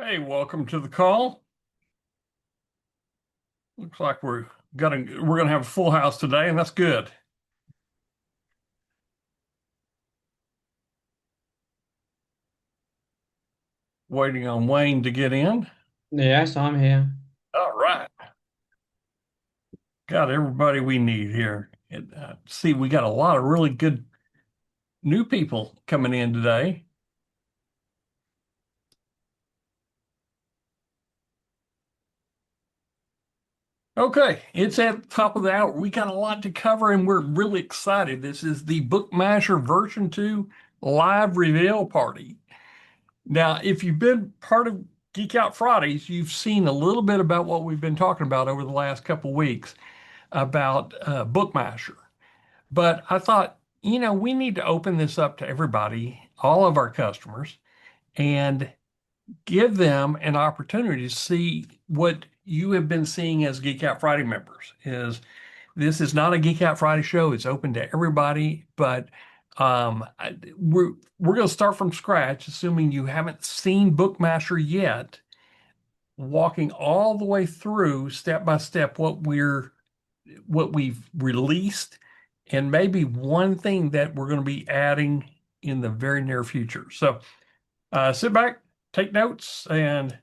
Hey, welcome to the call. Looks like we're gonna have a full house today, and that's good. Waiting on Wayne to get in. Yes, I'm here. All right, got everybody we need here. And see, we got a lot of really good new people coming in today. Okay, it's at the top of the hour. We got a lot to cover, and we're really excited. This is the BookMasher version 2 live reveal party. Now, if you've been part of Geek Out Fridays, you've seen a little bit about what we've been talking about over the last couple of weeks about BookMasher. But I thought, we need to open this up to everybody, all of our customers, and give them an opportunity to see what you have been seeing as Geek Out Friday members. Is this is not a Geek Out Friday show. It's open to everybody, but we're going to start from scratch, assuming you haven't seen Bookmaster yet, walking all the way through step by step what we've released, and maybe one thing that we're going to be adding in the very near future. So sit back, take notes, and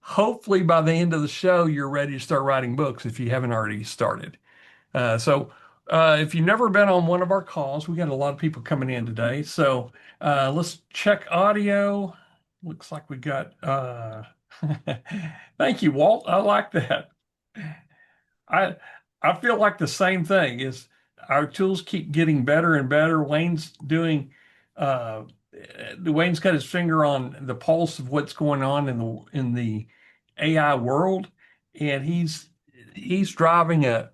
hopefully by the end of the show, you're ready to start writing books if you haven't already started. If you've never been on one of our calls, we got a lot of people coming in today. So let's check audio. Looks like we got, thank you, Walt. I like that. I I feel like the same thing is our tools keep getting better and better. Uh, Wayne's got his finger on the pulse of what's going on in the AI world, and he's driving a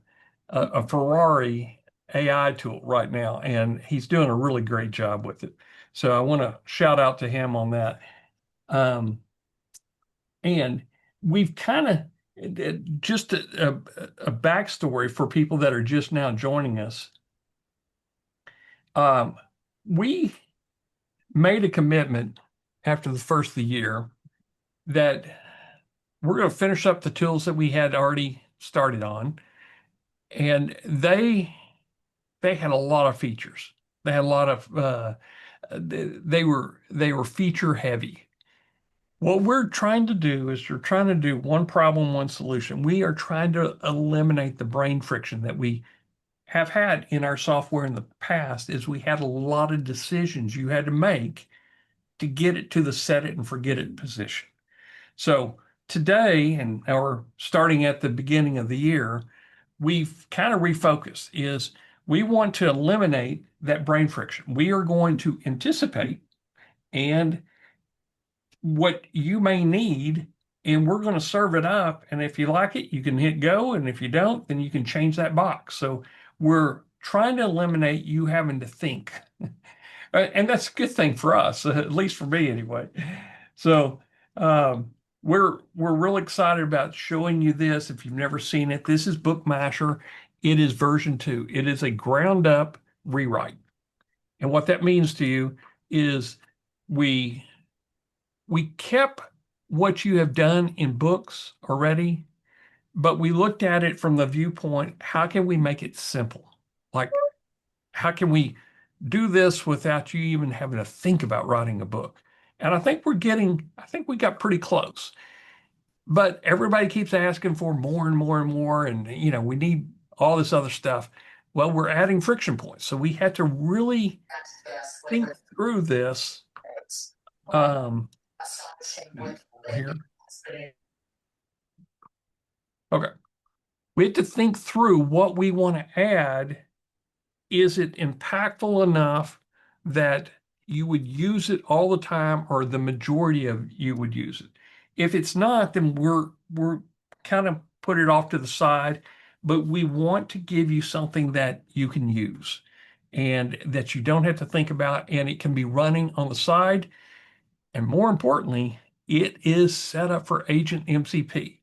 Ferrari AI tool right now, and he's doing a really great job with it. So I want to shout out to him on that. Um, and we've kind of just a backstory for people that are just now joining us. Um, we made a commitment after the first of the year that we're going to finish up the tools that we had already started on, and they had a lot of features. They had a lot of they were feature heavy. What we're trying to do is we're trying to do one problem, one solution. We are trying to eliminate the brain friction that we have had in our software in the past is we had a lot of decisions you had to make to get it to the set it and forget it position. So today, and or starting at the beginning of the year, we've kind of refocused is we want to eliminate that brain friction. We are going to anticipate and what you may need, and we're going to serve it up. And if you like it, you can hit go. And if you don't, then you can change that box. So we're trying to eliminate you having to think. And that's a good thing for us, at least for me anyway. So um, we're really excited about showing you this. If you've never seen it, this is BookMasher. It is version 2. It is a ground up rewrite. And what that means to you is we we kept what you have done in books already, but we looked at it from the viewpoint, how can we make it simple? Like, how can we do this without you even having to think about writing a book? And I think we got pretty close. But everybody keeps asking for more and more and more. And, we need all this other stuff. Well, we're adding friction points. So we had to really think through this. Um, here. Okay. We had to think through what we want to add. Is it impactful enough that you would use it all the time or the majority of you would use it? If it's not, then we're kind of put it off to the side, but we want to give you something that you can use and that you don't have to think about, and it can be running on the side. And more importantly, it is set up for agent MCP,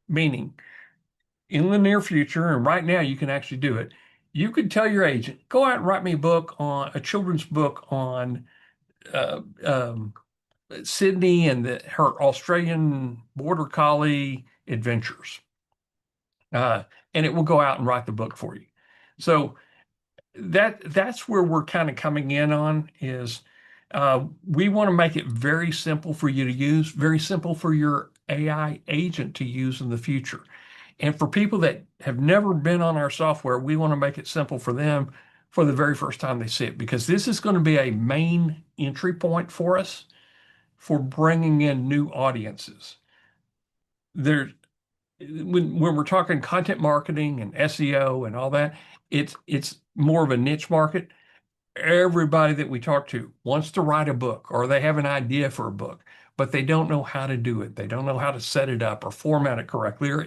meaning in the near future, and right now you can actually do it. You could tell your agent, go out and write me a children's book on uh, um, Sydney and her Australian Border Collie adventures. And it will go out and write the book for you. So that's where we're kind of coming in on is we want to make it very simple for you to use, very simple for your AI agent to use in the future. And for people that have never been on our software, we want to make it simple for them for the very first time they see it, because this is going to be a main entry point for us for bringing in new audiences. There, when we're talking content marketing and SEO and all that, it's more of a niche market. Everybody that we talk to wants to write a book or they have an idea for a book, but they don't know how to do it. They don't know how to set it up or format it correctly or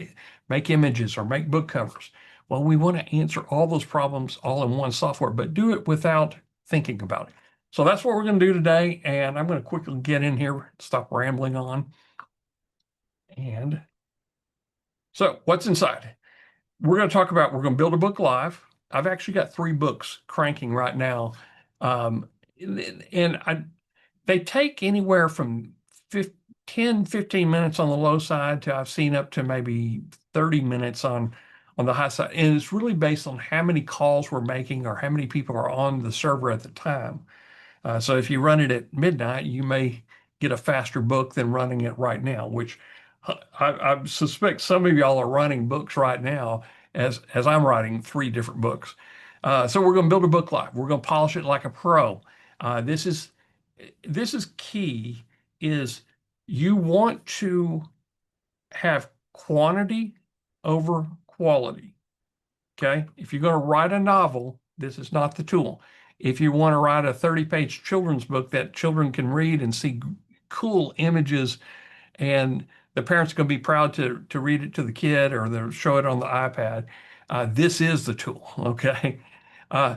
make images or make book covers. Well, we want to answer all those problems all in one software, but do it without thinking about it. So that's what we're going to do today. And I'm going to quickly get in here, stop rambling on. And so what's inside? We're going to talk about, we're going to build a book live. I've actually got 3 books cranking right now. Um, and they take anywhere from 10, 15 minutes on the low side to I've seen up to maybe 30 minutes on the high side. And it's really based on how many calls we're making or how many people are on the server at the time. So if you run it at midnight, you may get a faster book than running it right now, which I suspect some of y'all are running books right now as I'm writing 3 different books. So we're going to build a book live. We're going to polish it like a pro. This is key is you want to have quantity over quality. Okay. If you're going to write a novel, this is not the tool. If you want to write a 30-page children's book that children can read and see cool images, and the parents are going to be proud to read it to the kid or they'll show it on the iPad, this is the tool. Okay. Uh,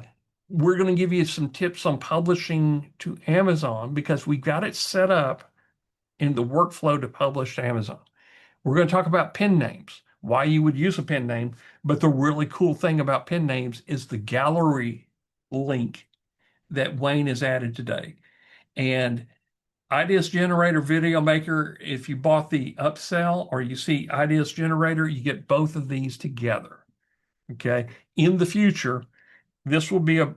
we're going to give you some tips on publishing to Amazon because we got it set up in the workflow to publish to Amazon. We're going to talk about pen names, why you would use a pen name. But the really cool thing about pen names is the gallery link that Wayne has added today. And Ideas Generator Video Maker, if you bought the upsell or you see Ideas Generator, you get both of these together. Okay. In the future, this will be an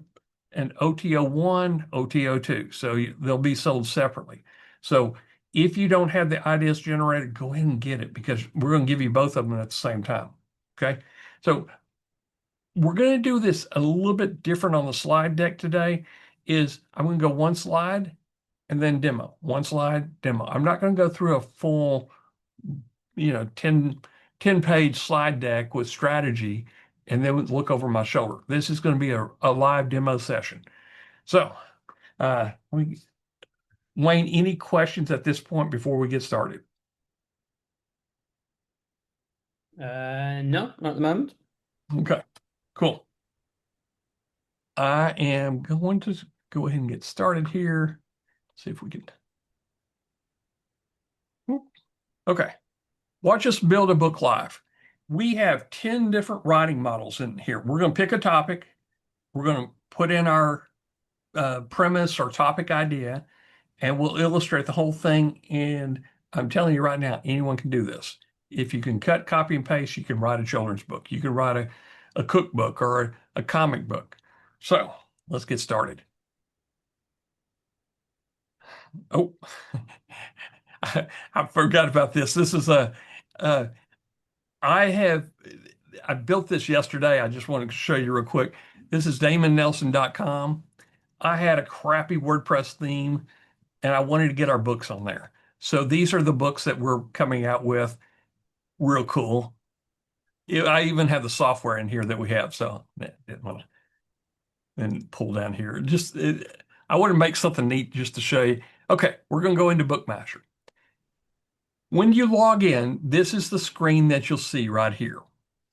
OTO1, OTO2. So they'll be sold separately. So if you don't have the Ideas Generator, go ahead and get it because we're going to give you both of them at the same time. Okay. So we're going to do this a little bit different on the slide deck today. Is I'm going to go one slide and then demo, one slide, demo. I'm not going to go through a full, 10-page slide deck with strategy and then look over my shoulder. This is going to be a live demo session. So, Wayne, any questions at this point before we get started? No, not at the moment. Okay, cool. I am going to go ahead and get started here. See if we can. Okay, watch us build a book live. We have 10 different writing models in here. We're going to pick a topic. We're going to put in our premise or topic idea, and we'll illustrate the whole thing. And I'm telling you right now, anyone can do this. If you can cut, copy, and paste, you can write a children's book. You can write a cookbook or a comic book. So let's get started. Oh, I forgot about this. This is I built this yesterday. I just wanted to show you real quick. This is DamonNelson.com. I had a crappy WordPress theme and I wanted to get our books on there. So these are the books that we're coming out with. Real cool. I even have the software in here that we have. So didn't want to then pull down here. I want to make something neat just to show you. Okay, we're going to go into BookMasher. When you log in, this is the screen that you'll see right here.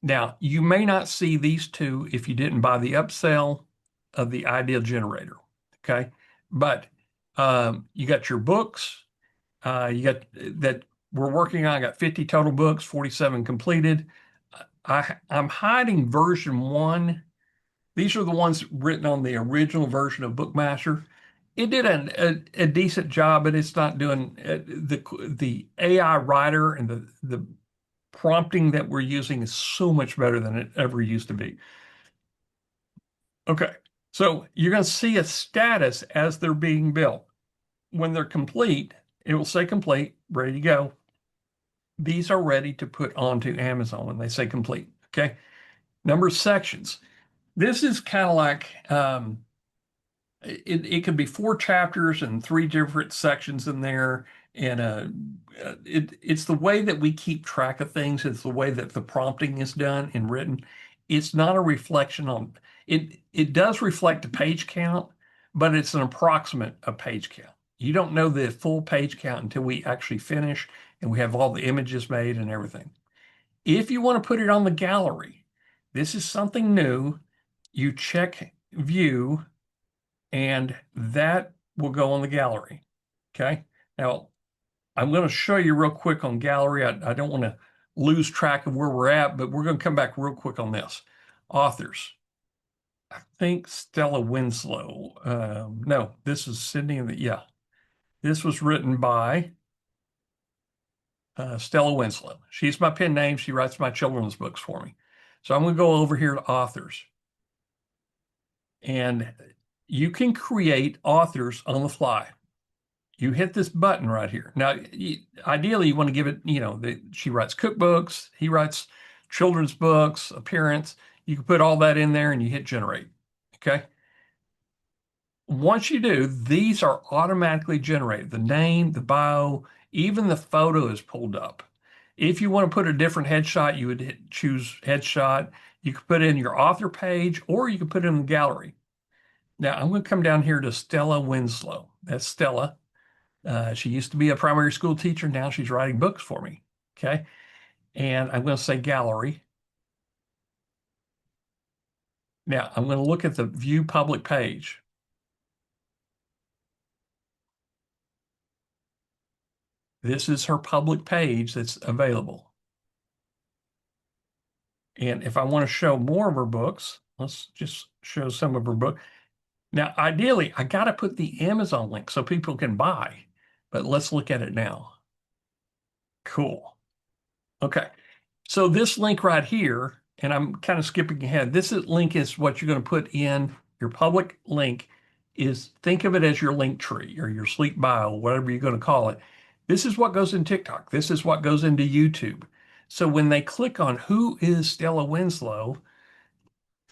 Now, you may not see these two if you didn't buy the upsell of the Idea Generator, okay? But you got your books. You got that we're working on. I got 50 total books, 47 completed. I'm hiding version 1. These are the ones written on the original version of BookMasher. it did a decent job, but it's not doing the AI writer and the prompting that we're using is so much better than it ever used to be. Okay, so you're going to see a status as they're being built. When they're complete, it will say complete, ready to go. These are ready to put onto Amazon when they say complete. Okay, number of sections. This is kind of like it can be 4 chapters and 3 different sections in there. And it's the way that we keep track of things. It's the way that the prompting is done and written. It's not a reflection on it. It does reflect a page count, but it's an approximate of page count. You don't know the full page count until we actually finish and we have all the images made and everything. If you want to put it on the gallery, this is something new. You check view and that will go on the gallery. Okay. Now, I'm going to show you real quick on gallery. I don't want to lose track of where we're at, but we're going to come back real quick on this. Authors. I think Stella Winslow. No, this is Sydney. Yeah, this was written by Stella Winslow. She's my pen name. She writes my children's books for me. So I'm going to go over here to authors. And you can create authors on the fly. You hit this button right here. Now, ideally, you want to give it, she writes cookbooks, he writes children's books, appearance. You can put all that in there and you hit generate. Okay. Once you do, these are automatically generated. The name, the bio, even the photo is pulled up. If you want to put a different headshot, you would choose headshot. You could put in your author page or you could put it in the gallery. Now, I'm going to come down here to Stella Winslow. That's Stella. She used to be a primary school teacher. Now she's writing books for me. Okay. And I'm going to say gallery. Now I'm going to look at the view public page. This is her public page that's available. And if I want to show more of her books, let's just show some of her books. Now, ideally, I got to put the Amazon link so people can buy, but let's look at it now. Cool. Okay. So this link right here, and I'm kind of skipping ahead. This link is what you're going to put in your public link is think of it as your link tree or your sleek bio, whatever you're going to call it. This is what goes in TikTok. This is what goes into YouTube. So when they click on who is Stella Winslow,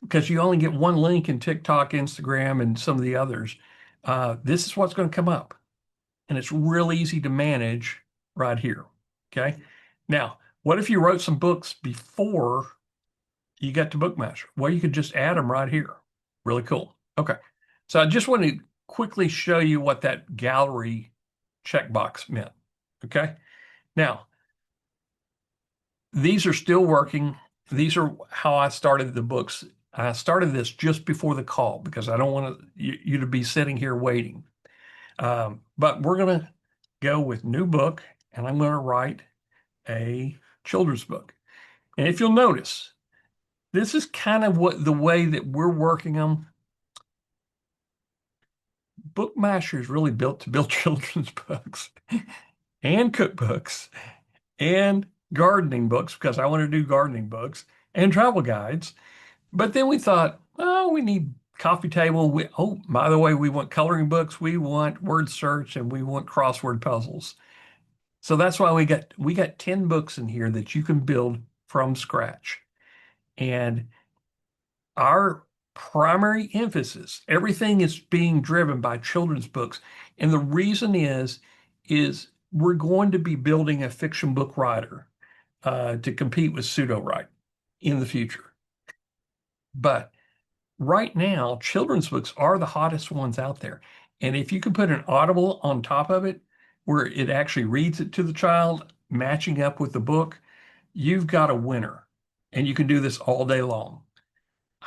because you only get one link in TikTok, Instagram, and some of the others, this is what's going to come up. And it's real easy to manage right here. Okay. Now, what if you wrote some books before you got to BookMasher? Well, you could just add them right here. Really cool. Okay. So I just want to quickly show you what that gallery checkbox meant. Okay. Now, these are still working. These are how I started the books. I started this just before the call because I don't want you to be sitting here waiting. But we're going to go with new book, and I'm going to write a children's book. And if you'll notice, this is kind of what the way that we're working them. BookMasher is really built to build children's books and cookbooks and gardening books because I want to do gardening books and travel guides. But then we thought, oh, we need coffee table. Oh, by the way, we want coloring books, we want word search, and we want crossword puzzles. So that's why we got 10 books in here that you can build from scratch. And our primary emphasis, everything is being driven by children's books. And the reason is we're going to be building a fiction book writer to compete with pseudo-write in the future. But right now, children's books are the hottest ones out there. And if you can put an Audible on top of it, where it actually reads it to the child, matching up with the book, you've got a winner. And you can do this all day long.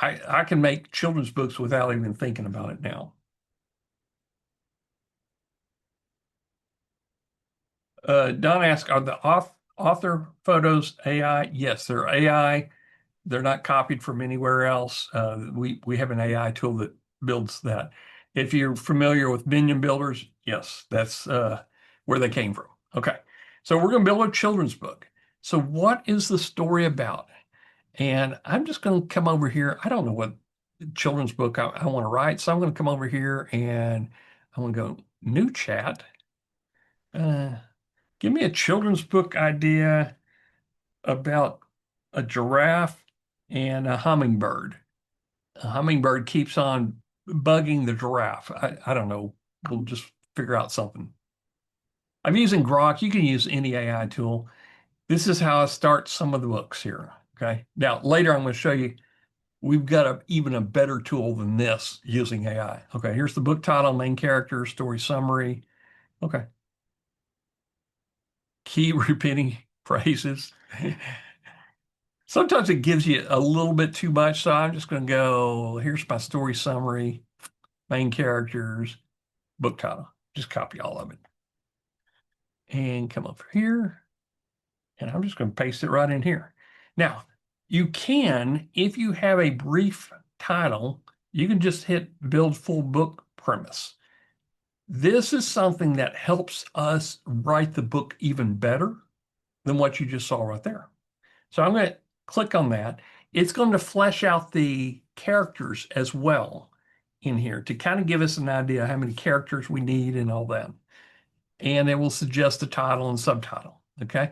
I can make children's books without even thinking about it now. Don asked, are the author photos AI? Yes, they're AI. They're not copied from anywhere else. We have an AI tool that builds that. If you're familiar with minion builders, yes, that's where they came from. Okay, so we're going to build a children's book. So what is the story about? And I'm just going to come over here. I don't know what children's book I want to write, so I'm going to come over here and I'm going to go new chat. Uh, Give me a children's book idea about a giraffe and a hummingbird. A hummingbird keeps on bugging the giraffe. I don't know. We'll just figure out something. I'm using Grok. You can use any AI tool. This is how I start some of the books here. Okay. Now, later I'm going to show you we've got even a better tool than this using AI. Okay. Here's the book title, main character, story summary. Okay. Key repeating phrases. Sometimes it gives you a little bit too much. So I'm just going to go, here's my story summary, main characters, book title. Just copy all of it and come over here. And I'm just going to paste it right in here. Now, you can, if you have a brief title, you can just hit build full book premise. This is something that helps us write the book even better than what you just saw right there. So I'm going to click on that. It's going to flesh out the characters as well in here to kind of give us an idea how many characters we need and all that. And it will suggest the title and subtitle. Okay.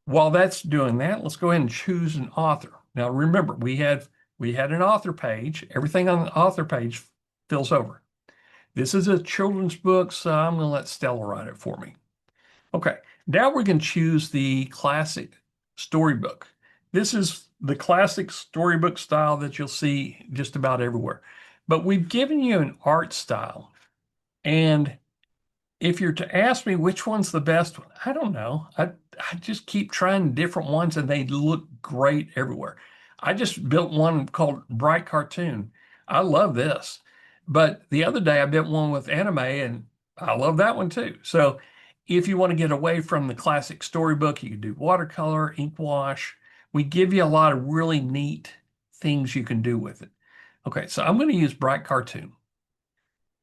While that's doing that, let's go ahead and choose an author. Now remember, we had an author page. Everything on the author page fills over. This is a children's book, so I'm going to let Stella write it for me. Okay, now we're going to choose the classic storybook. This is the classic storybook style that you'll see just about everywhere. But we've given you an art style. And if you're to ask me which one's the best one, I don't know. I just keep trying different ones and they look great everywhere. I just built one called Bright Cartoon. I love this. But the other day I built one with anime and I love that one too. So if you want to get away from the classic storybook, you can do watercolor, ink wash. We give you a lot of really neat things you can do with it. Okay, so I'm going to use Bright Cartoon.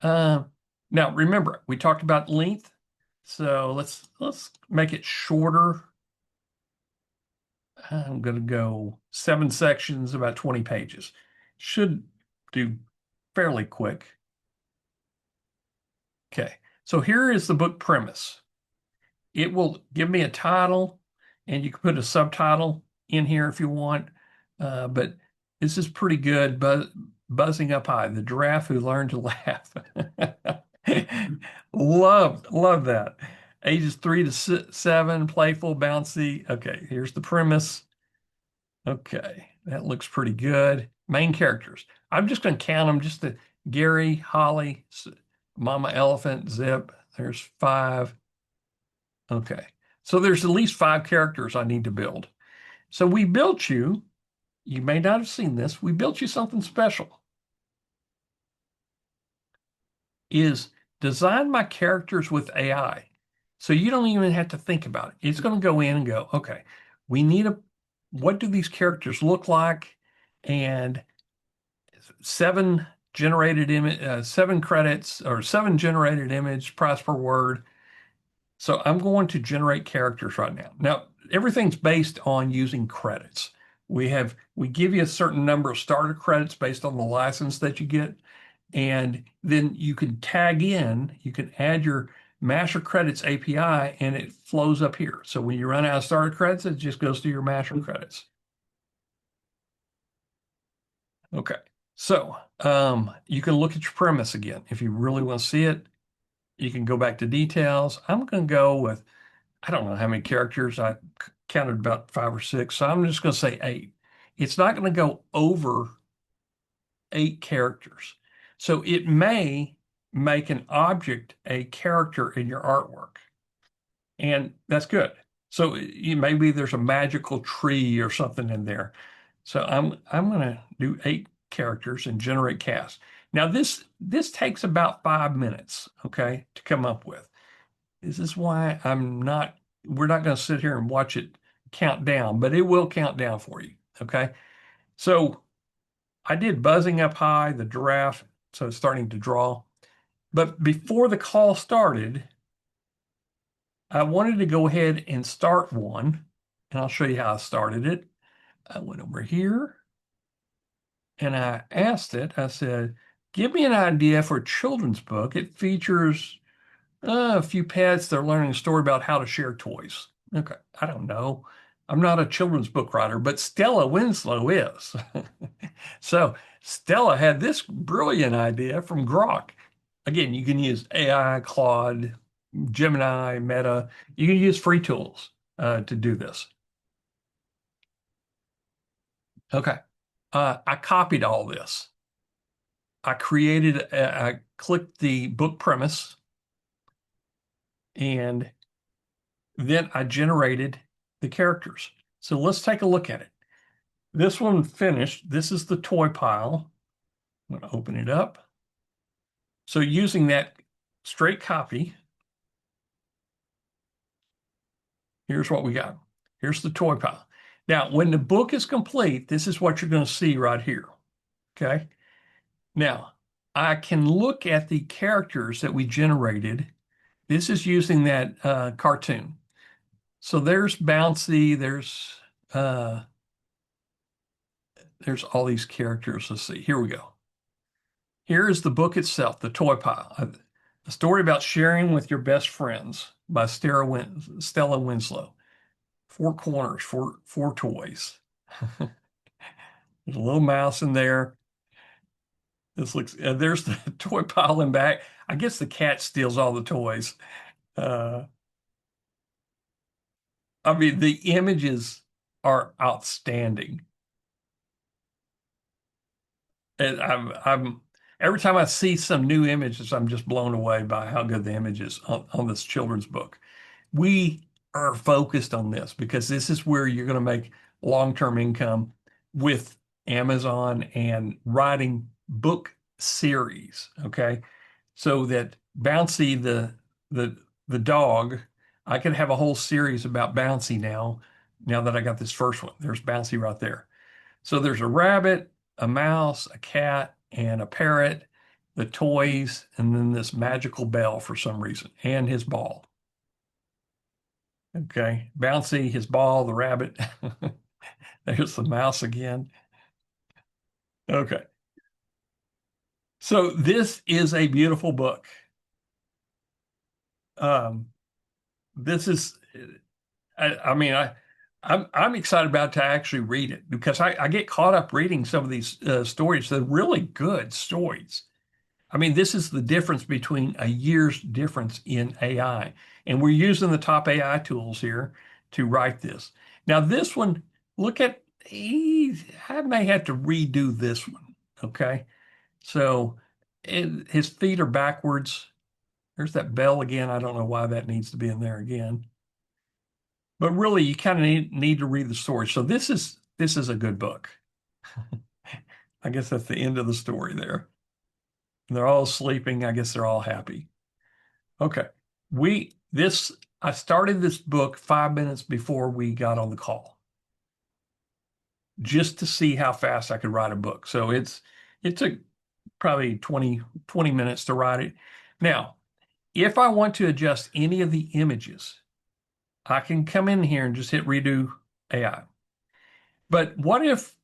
Uh, Now remember, we talked about length, so let's make it shorter. I'm going to go 7 sections, about 20 pages. Should do fairly quick. Okay, so here is the book premise. It will give me a title, and you can put a subtitle in here if you want. But this is pretty good. Buzzing up high, the giraffe who learned to laugh. Love that. Ages 3 to 7, playful, bouncy. Okay, here's the premise. Okay, that looks pretty good. Main characters. I'm just going to count them just to Gary, Holly, Mama Elephant, Zip. There's 5. Okay, so there's at least 5 characters I need to build. So we built you may not have seen this, we built you something special. Is design my characters with AI. So you don't even have to think about it. It's going to go in and go, okay, we need what do these characters look like? And 7 generated image, 7 credits or 7 generated image, price per word. So I'm going to generate characters right now. Now, everything's based on using credits. We give you a certain number of starter credits based on the license that you get. And then you can tag in, you can add your Masher credits API and it flows up here. So when you run out of starter credits, it just goes to your Masher credits. Okay. So you can look at your premise again. If you really want to see it, you can go back to details. I'm going to go with, I don't know how many characters. I counted about 5 or 6. So I'm just going to say 8. It's not going to go over 8 characters. So it may make an object a character in your artwork. And that's good. So maybe there's a magical tree or something in there. So I'm going to do 8 characters and generate cast. Now this takes about 5 minutes, okay, to come up with. This is why we're not going to sit here and watch it count down, but it will count down for you, okay? So I did buzzing up high, the giraffe, so it's starting to draw. But before the call started, I wanted to go ahead and start one, and I'll show you how I started it. I went over here and I asked it, I said, give me an idea for a children's book. It features a few pets. They're learning a story about how to share toys. Okay, I don't know. I'm not a children's book writer, but Stella Winslow is. So Stella had this brilliant idea from Grok. Again, you can use AI, Claude, Gemini, Meta. You can use free tools to do this. Okay. I copied all this. I clicked the book premise, and then I generated the characters. So let's take a look at it. This one finished. This is the toy pile. I'm going to open it up. So using that straight copy, here's what we got. Here's the toy pile. Now, when the book is complete, this is what you're going to see right here. Okay. Now, I can look at the characters that we generated. This is using that cartoon. So there's Bouncy, uh, there's all these characters. Let's see. Here we go. Here is the book itself, the toy pile. A story about sharing with your best friends by Stella Winslow. Four corners, four toys. There's a little mouse in there. This looks, there's the toy pile in back. I guess the cat steals all the toys. Uh, I mean, the images are outstanding. And I'm every time I see some new images, I'm just blown away by how good the image is on this children's book. We are focused on this because this is where you're going to make long-term income with Amazon and writing book series. Okay. So that Bouncy, the the dog, I could have a whole series about Bouncy now that I got this first one. There's Bouncy right there. So there's a rabbit, a mouse, a cat, and a parrot, the toys, and then this magical bell for some reason, and his ball. Okay. Bouncy, his ball, the rabbit. There's the mouse again. Okay. So this is a beautiful book. Um, this is, I mean, I'm excited about to actually read it because I get caught up reading some of these stories. They're really good stories. I mean, this is the difference between a year's difference in AI. And we're using the top AI tools here to write this. Now, this one, look at, I may have to redo this one. Okay. So his feet are backwards. There's that bell again. I don't know why that needs to be in there again. But really, you kind of need to read the story. So this is a good book. I guess that's the end of the story there. They're all sleeping. I guess they're all happy. Okay. I started this book 5 minutes before we got on the call, just to see how fast I could write a book. So it took probably 20 minutes to write it. Now, if I want to adjust any of the images, I can come in here and just hit redo AI. But what if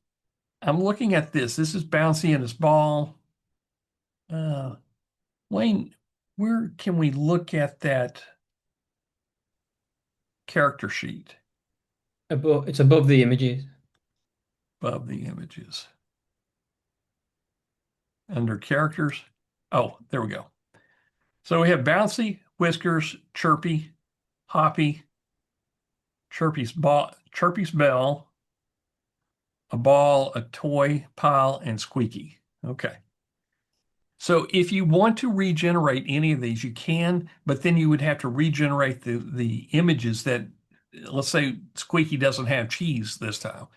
I'm looking at this? This is Bouncy and his ball. Wayne, where can we look at that character sheet It's above the images. above the images? Under characters. Oh, there we go. So we have Bouncy, Whiskers, Chirpy, Hoppy, Chirpy's bell, a ball, a toy pile, and Squeaky. Okay. So if you want to regenerate any of these, you can, but then you would have to regenerate the images that, let's say Squeaky doesn't have cheese this time.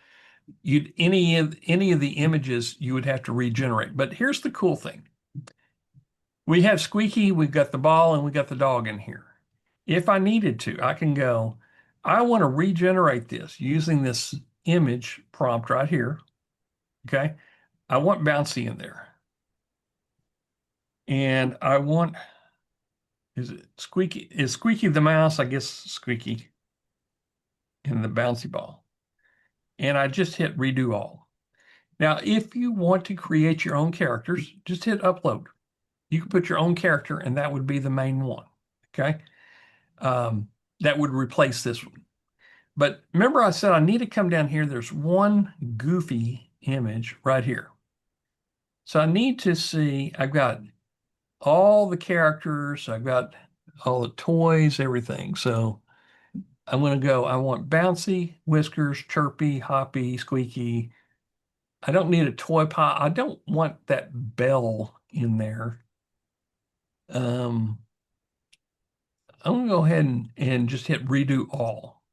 Any of the images you would have to regenerate. But here's the cool thing. We have Squeaky, we've got the ball, and we got the dog in here. If I needed to, I can go, I want to regenerate this using this image prompt right here. Okay. I want Bouncy in there. And I want, is it Squeaky? Is Squeaky the mouse? I guess Squeaky in the bouncy ball. And I just hit redo all. Now, if you want to create your own characters, just hit upload. You can put your own character, and that would be the main one. Okay. Um, that would replace this one. But remember, I said I need to come down here. There's one goofy image right here. So I need to see, I've got all the characters, I've got all the toys, everything. So I'm going to go, I want bouncy, whiskers, chirpy, hoppy, squeaky. I don't need a toy pie. I don't want that bell in there. Um, I'm going to go ahead and just hit redo all.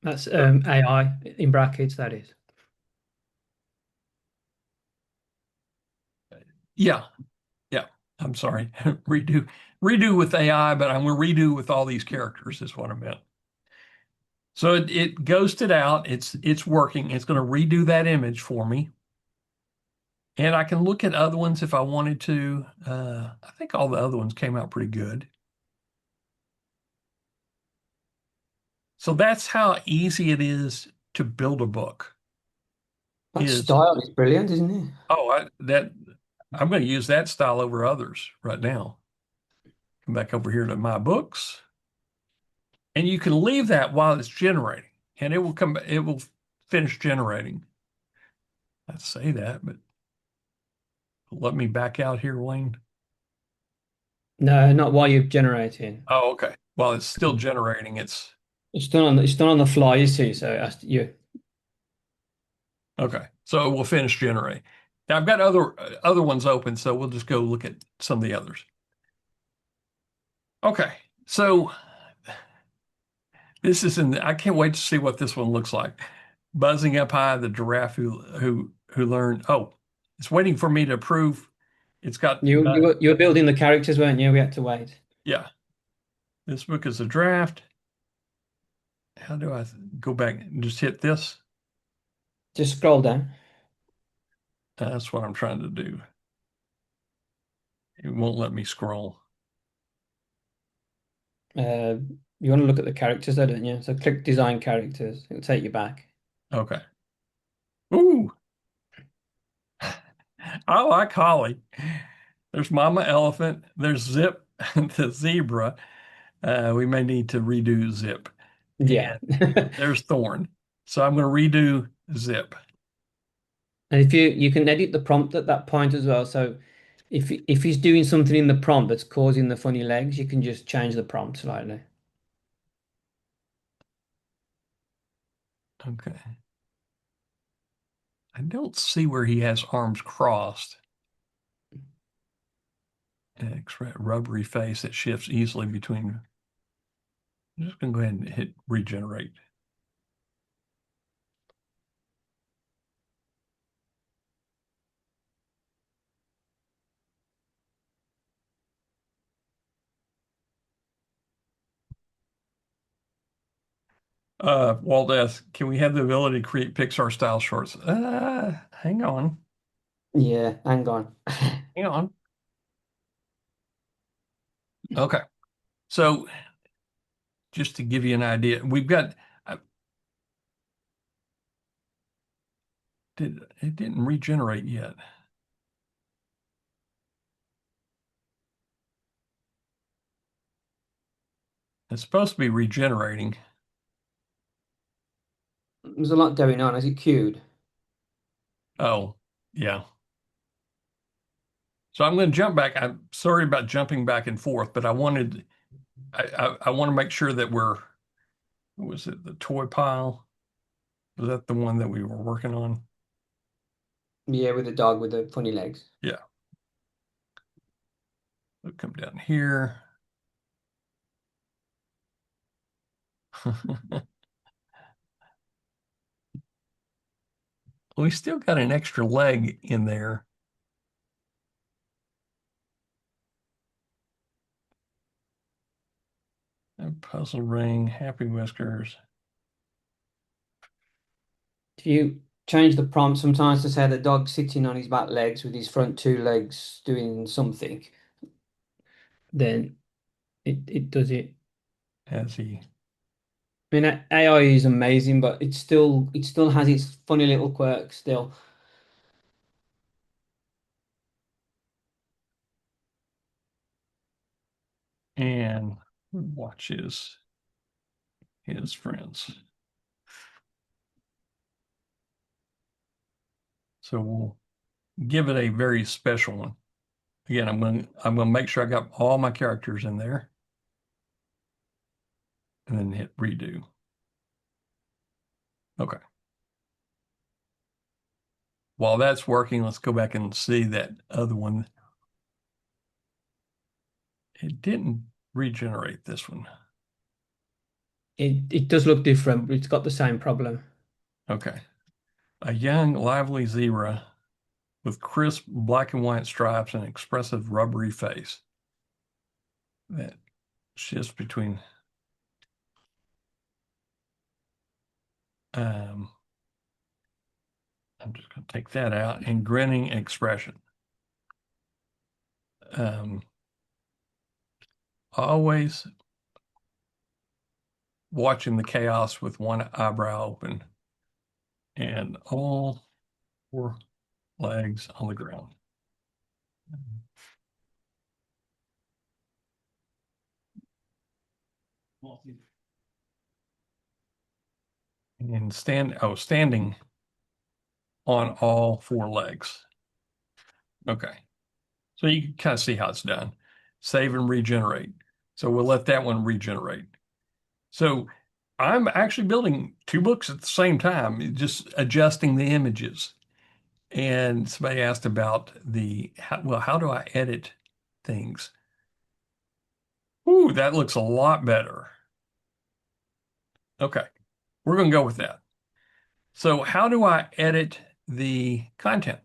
That's AI in brackets, that is. Yeah, yeah. I'm sorry. Redo with AI, but I'm going to redo with all these characters is what I meant. So it ghosted out. It's working. It's going to redo that image for me. And I can look at other ones if I wanted to. I think all the other ones came out pretty good. So that's how easy it is to build a book. That Is style is brilliant, isn't it? that I'm going to use that style over others right now. Come back over here to my books, and you can leave that while it's generating, and it will come. It will finish generating. I'd say that, but let me back out here, Wayne. No, not while you're generating. Oh, okay. While it's still generating, it's It's done on the fly, you see. So it has to, you okay. So it will finish generating. Now I've got other ones open, so we'll just go look at some of the others. Okay. So this is I can't wait to see what this one looks like. Buzzing up high, the giraffe who learned. Oh, it's waiting for me to approve. It's got you were building the characters, weren't you? We had to wait. yeah. This book is a draft. How do I go back and just hit this? Just scroll down. That's what I'm trying to do. It won't let me scroll. Uh, you want to look at the characters, though, don't you? So click design characters. It'll take you back. Okay. Ooh, I like Holly. There's Mama Elephant. There's Zip, the zebra. We may need to redo Zip. Yeah. And there's Thorn. So I'm going to redo Zip. And if you can edit the prompt at that point as well. So if he's doing something in the prompt that's causing the funny legs, you can just change the prompt slightly. Okay. I don't see where he has arms crossed. Rubbery face that shifts easily between. I'm just going to go ahead and hit regenerate. Walt, can we have the ability to create Pixar style shorts? Hang on. Yeah, hang on. Hang on. Okay. So just to give you an idea, we've got uh, it didn't regenerate yet. It's supposed to be regenerating. There's a lot going on. Is it queued? Oh, yeah. So I'm going to jump back. I'm sorry about jumping back and forth, but I want to make sure that was it the toy pile? Was that the one that we were working on? Yeah, with the dog with the funny legs. Yeah. We'll come down here. We still got an extra leg in there. A puzzle ring, happy whiskers. If you change the prompt sometimes to say the dog sitting on his back legs with his front two legs doing something, then it does it. as he I mean, AI is amazing, but it still has its funny little quirks still. and watches his friends. So we'll give it a very special one. Again, I'm gonna make sure I got all my characters in there and then hit redo. Okay. While that's working, let's go back and see that other one. It didn't regenerate this one. It does look different, but it's got the same problem. Okay. A young, lively zebra with crisp black and white stripes and expressive rubbery face that shifts between um, I'm just going to take that out and grinning expression. Um, always watching the chaos with one eyebrow open and all four legs on the ground. And standing on all four legs. Okay. So you can kind of see how it's done. Save and regenerate. So we'll let that one regenerate. So I'm actually building two books at the same time, just adjusting the images. And somebody asked about how do I edit things? Ooh, that looks a lot better. Okay, we're going to go with that. So how do I edit the content?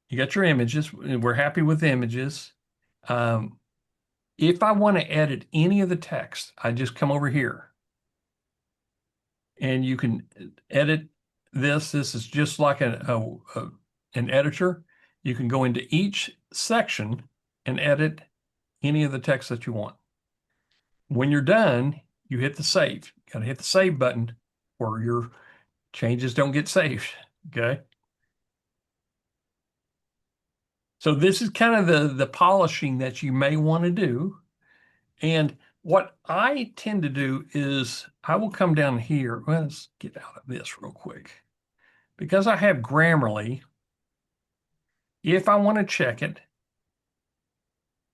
You got your images. We're happy with the images. Um, if I want to edit any of the text, I just come over here and you can edit this. This is just like an editor. You can go into each section and edit any of the text that you want. When you're done, you hit the save. Got to hit the save button or your changes don't get saved. Okay. So this is kind of the polishing that you may want to do. And what I tend to do is I will come down here. Well, let's get out of this real quick. Because I have Grammarly, if I want to check it,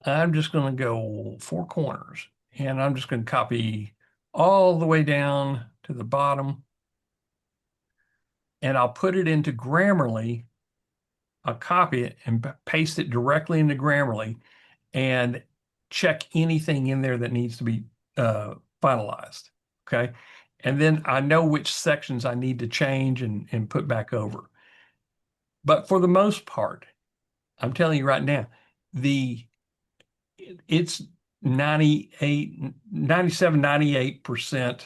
I'm just going to go four corners and I'm just going to copy all the way down to the bottom and I'll put it into Grammarly. I'll copy it and paste it directly into Grammarly and check anything in there that needs to be finalized. Okay. And then I know which sections I need to change and put back over. But for the most part, I'm telling you right now, the it's 98, 97, 98%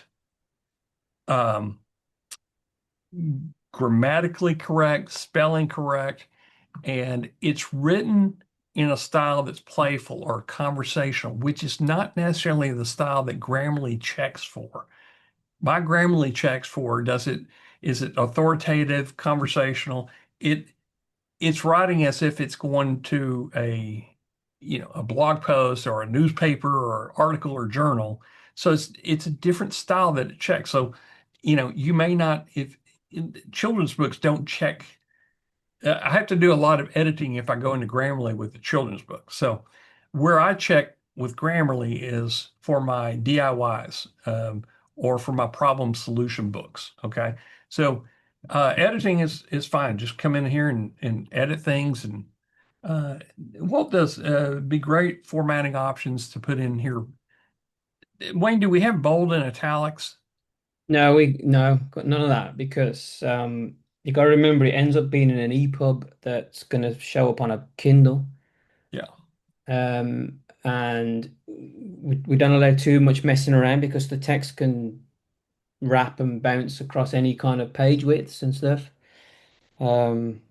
um, grammatically correct, spelling correct, and it's written in a style that's playful or conversational, which is not necessarily the style that Grammarly checks for. My Grammarly checks for is it authoritative, conversational? It's writing as if it's going to a blog post or a newspaper or article or journal. So it's a different style that it checks. So, you may not if children's books don't check. I have to do a lot of editing if I go into Grammarly with the children's book. So where I check with Grammarly is for my DIYs or for my problem solution books. Okay. So editing is fine. Just come in here and edit things. And Walt does be great formatting options to put in here. Wayne, do we have bold and italics? No, got none of that because you got to remember it ends up being in an EPUB that's going to show up on a Kindle. Yeah. And we don't allow too much messing around because the text can wrap and bounce across any kind of page widths and stuff. Um,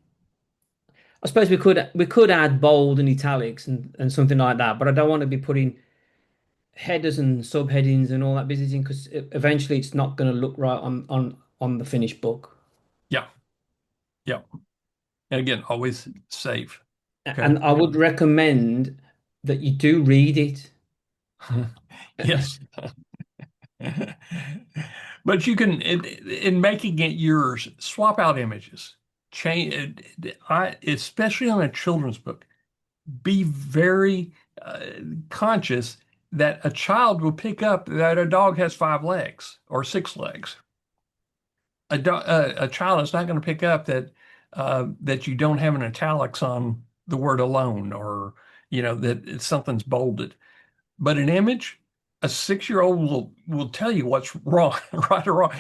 I suppose we could add bold and italics and something like that, but I don't want to be putting headers and subheadings and all that business in because eventually it's not going to look right on the finished book. Yeah, yeah. And again, always save. Okay. And I would recommend that you do read it. Yes. But you can, in making it yours, swap out images. Change, especially on a children's book, be very uh, conscious that a child will pick up that a dog has 5 legs or 6 legs. A child is not going to pick up that you don't have an italics on the word alone, or that something's bolded. But an image, a 6-year-old will tell you what's wrong, right or wrong.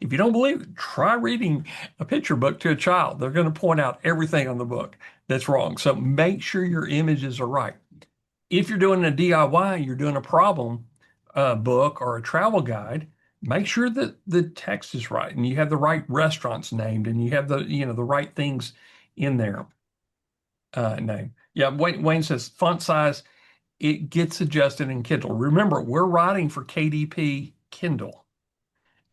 If you don't believe it, try reading a picture book to a child. They're going to point out everything on the book that's wrong. So make sure your images are right. If you're doing a DIY, you're doing a problem book or a travel guide, make sure that the text is right and you have the right restaurants named and you have the right things in there name. Yeah, Wayne says font size, it gets adjusted in Kindle. Remember, we're writing for KDP Kindle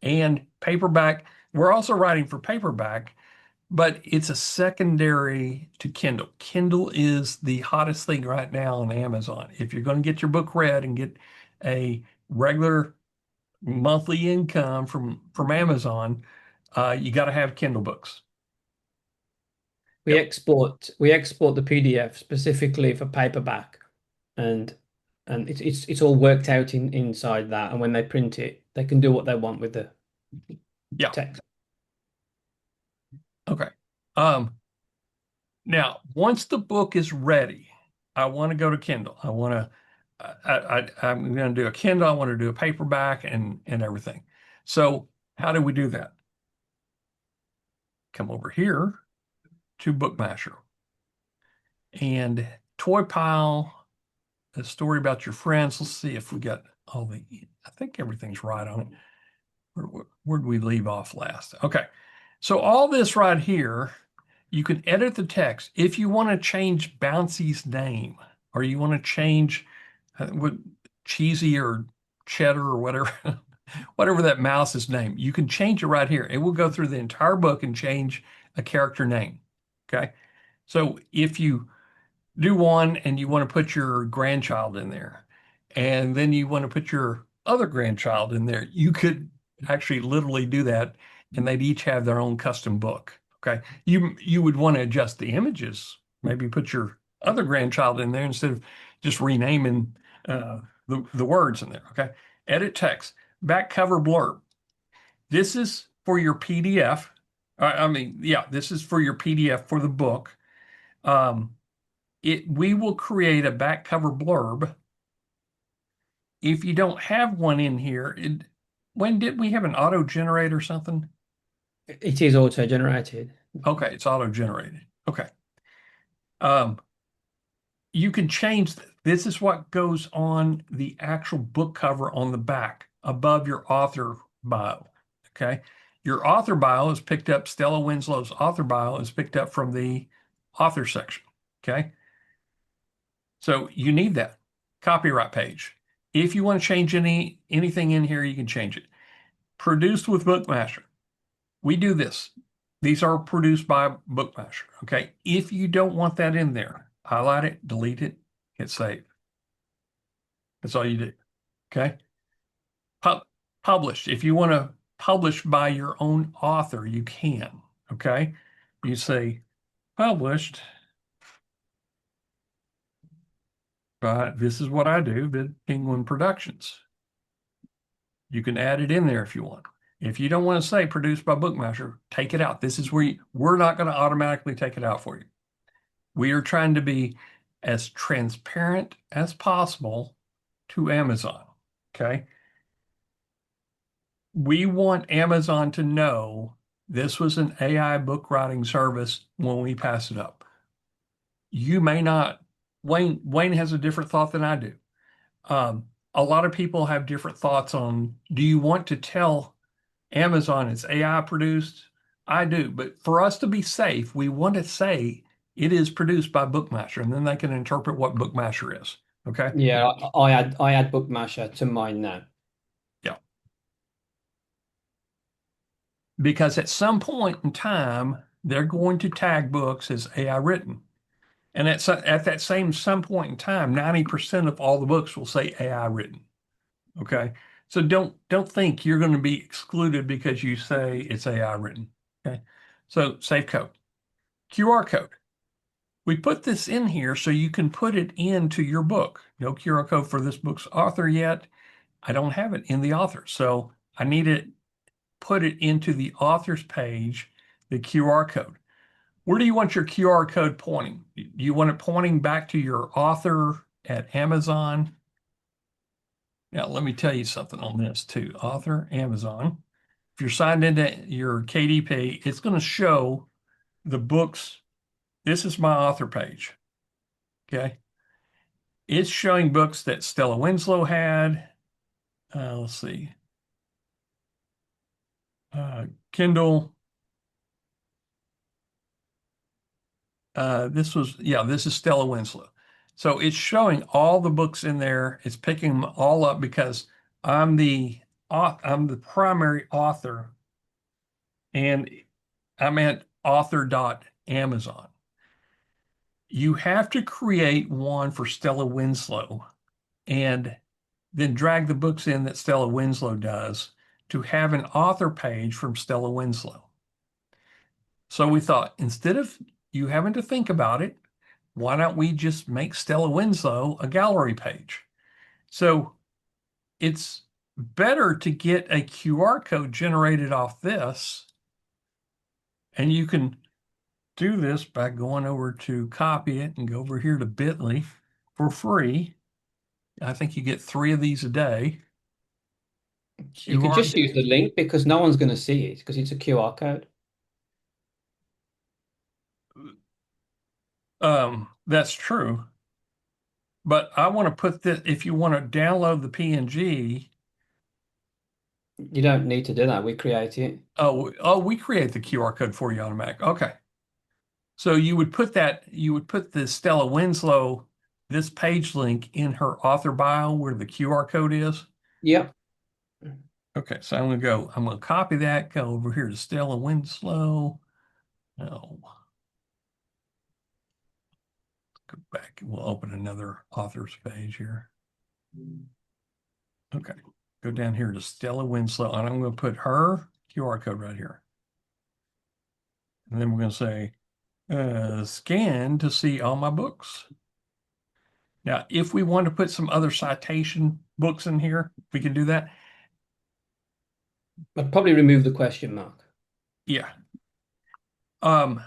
and paperback. We're also writing for paperback, but it's a secondary to Kindle. Kindle is the hottest thing right now on Amazon. If you're going to get your book read and get a regular monthly income from Amazon, you got to have Kindle books. We Yep. export the PDF specifically for paperback, and it's all worked out inside that. And when they print it, they can do what they want with the Yeah. text. Okay. Um, Now, once the book is ready, I want to go to Kindle. I'm going to do a Kindle. I want to do a paperback and everything. So how do we do that? Come over here to BookMasher and Toy Pile, a story about your friends. Let's see if we got I think everything's right on it. Where did we leave off last? Okay. So all this right here, you can edit the text. If you want to change Bouncy's name, or you want to change what Cheesy or Cheddar or whatever, whatever that mouse's name, you can change it right here. It will go through the entire book and change a character name. Okay. So if you do one and you want to put your grandchild in there, and then you want to put your other grandchild in there, you could actually literally do that, and they'd each have their own custom book. Okay. You would want to adjust the images, maybe put your other grandchild in there instead of just renaming the words in there. Okay. Edit text, back cover blurb. This is for your PDF. I mean, yeah, this is for your PDF for the book. Um, we will create a back cover blurb. If you don't have one in here, when did we have an auto generate or something? It is auto generated. Okay, it's auto generated. Okay. Um, you can change this is what goes on the actual book cover on the back above your author bio. Okay. Your author bio is picked up, Stella Winslow's author bio is picked up from the author section. Okay. So you need that copyright page. If you want to change anything in here, you can change it. Produced with BookMasher. We do this. These are produced by BookMasher. Okay. If you don't want that in there, highlight it, delete it, hit save. That's all you do. Okay. Published. If you want to publish by your own author, you can. Okay. You say published by, this is what I do, the Penguin Productions. You can add it in there if you want. If you don't want to say produced by BookMasher, take it out. This is where we're not going to automatically take it out for you. We are trying to be as transparent as possible to Amazon. Okay. We want Amazon to know this was an AI book writing service when we pass it up. You may not. Wayne has a different thought than I do. A lot of people have different thoughts on, do you want to tell Amazon is AI produced. I do, but for us to be safe, we want to say it is produced by BookMasher, and then they can interpret what BookMasher is. Okay. Yeah, I add BookMasher to mine now. Yeah. Because at some point in time, they're going to tag books as AI written. And at that same some point in time, 90% of all the books will say AI written. Okay. So don't think you're going to be excluded because you say it's AI written. Okay. So save code. QR code. We put this in here so you can put it into your book. No QR code for this book's author yet. I don't have it in the author. So I need to put it into the author's page, the QR code. Where do you want your QR code pointing? Do you want it pointing back to your author at Amazon? Now, let me tell you something on this too. Author, Amazon. If you're signed into your KDP, it's going to show the books. This is my author page. Okay. It's showing books that Stella Winslow had. Let's see. Kindle. This is Stella Winslow. So it's showing all the books in there. It's picking them all up because I'm the I'm the primary author, and I'm at author.amazon. You have to create one for Stella Winslow and then drag the books in that Stella Winslow does to have an author page from Stella Winslow. So we thought, instead of you having to think about it, why don't we just make Stella Winslow a gallery page? So it's better to get a QR code generated off this, and you can do this by going over to copy it and go over here to Bitly for free. I think you get 3 of these a day. You could QR, just use the link because no one's going to see it because it's a QR code. that's true. But I want to put this, if you want to download the PNG, You don't need to do that. We create it. we create the QR code for you automatic. Okay. So you would put the Stella Winslow, this page link in her author bio where the QR code is. Yep. Okay, so I'm going to copy that, go over here to Stella Winslow. No, go back. We'll open another author's page here. Okay, go down here to Stella Winslow, and I'm going to put her QR code right here. And then we're going to say, scan to see all my books. Now, if we want to put some other citation books in here, we can do that. I'd probably remove the question mark. Yeah. Um,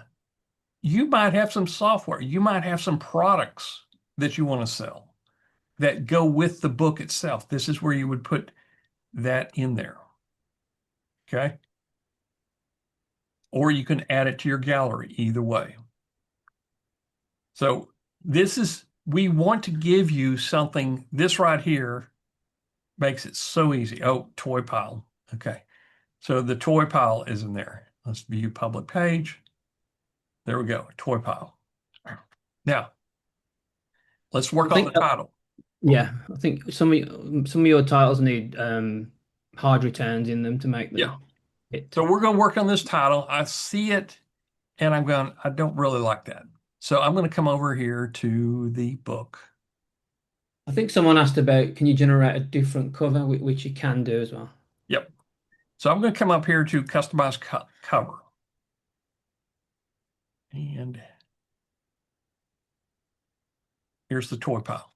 you might have some software, you might have some products that you want to sell that go with the book itself. This is where you would put that in there. Okay. Or you can add it to your gallery, either way. So we want to give you something. This right here makes it so easy. Oh, toy pile. Okay. So the toy pile is in there. Let's view public page. There we go, toy pile. Now, let's I work on think the title. yeah, I think some of your titles need hard returns in them to make Yeah. them hit. So we're going to work on this title. I see it and I don't really like that. So I'm going to come over here to the book. I think someone asked about can you generate a different cover, which you can do as well. Yep. So I'm going to come up here to customize cover. And here's the toy pile.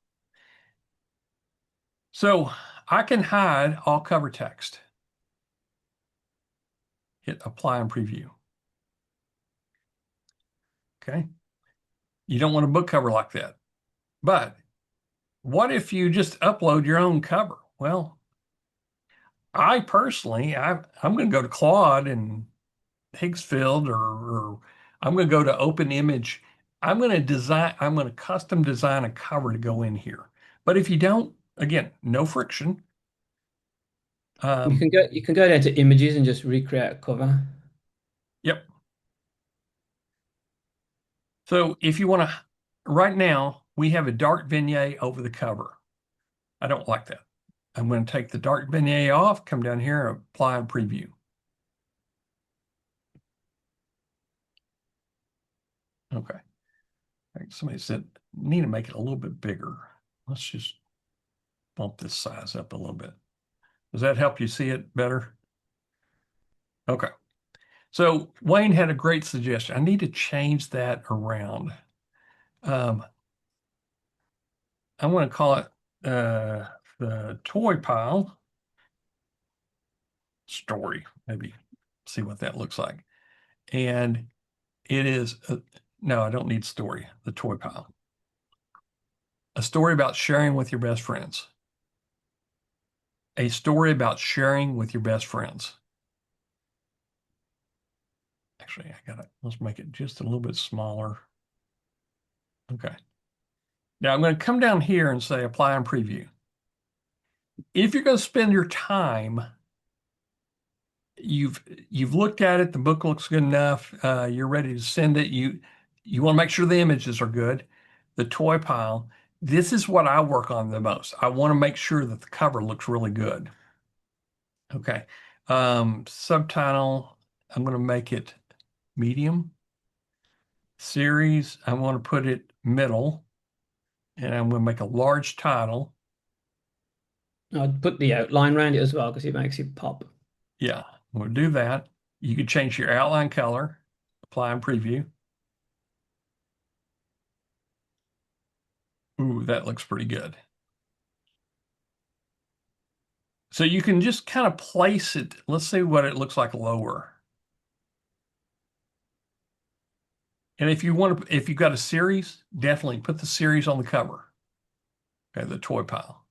So I can hide all cover text. Hit apply and preview. Okay. You don't want a book cover like that. But what if you just upload your own cover? Well, I personally, I'm going to go to Claude and Higgsfield, or I'm going to go to Open Image. I'm going to custom design a cover to go in here. But if you don't, again, no friction. Um, You can go down to images and just recreate a cover. yep. So if you want to, right now, we have a dark vignette over the cover. I don't like that. I'm going to take the dark vignette off, come down here, apply and preview. Okay. Somebody said, need to make it a little bit bigger. Let's just bump this size up a little bit. Does that help you see it better? Okay. So Wayne had a great suggestion. I need to change that around. Um, I want to call it the toy pile story, maybe see what that looks like. And it is, no, I don't need story, the toy pile. A story about sharing with your best friends. A story about sharing with your best friends. Actually, let's make it just a little bit smaller. Okay. Now I'm going to come down here and say apply and preview. If you're going to spend your time, you've looked at it, the book looks good enough, you're ready to send it, you want to make sure the images are good. The toy pile, this is what I work on the most. I want to make sure that the cover looks really good. Okay. Subtitle, I'm going to make it medium. Series, I want to put it middle, and I'm going to make a large title. I'd put the outline around it as well because it makes it pop. Yeah, we'll do that. You could change your outline color, apply and preview. Ooh, that looks pretty good. So you can just kind of place it. Let's see what it looks like lower. And if you want to, if you've got a series, definitely put the series on the cover. Okay, the toy pile.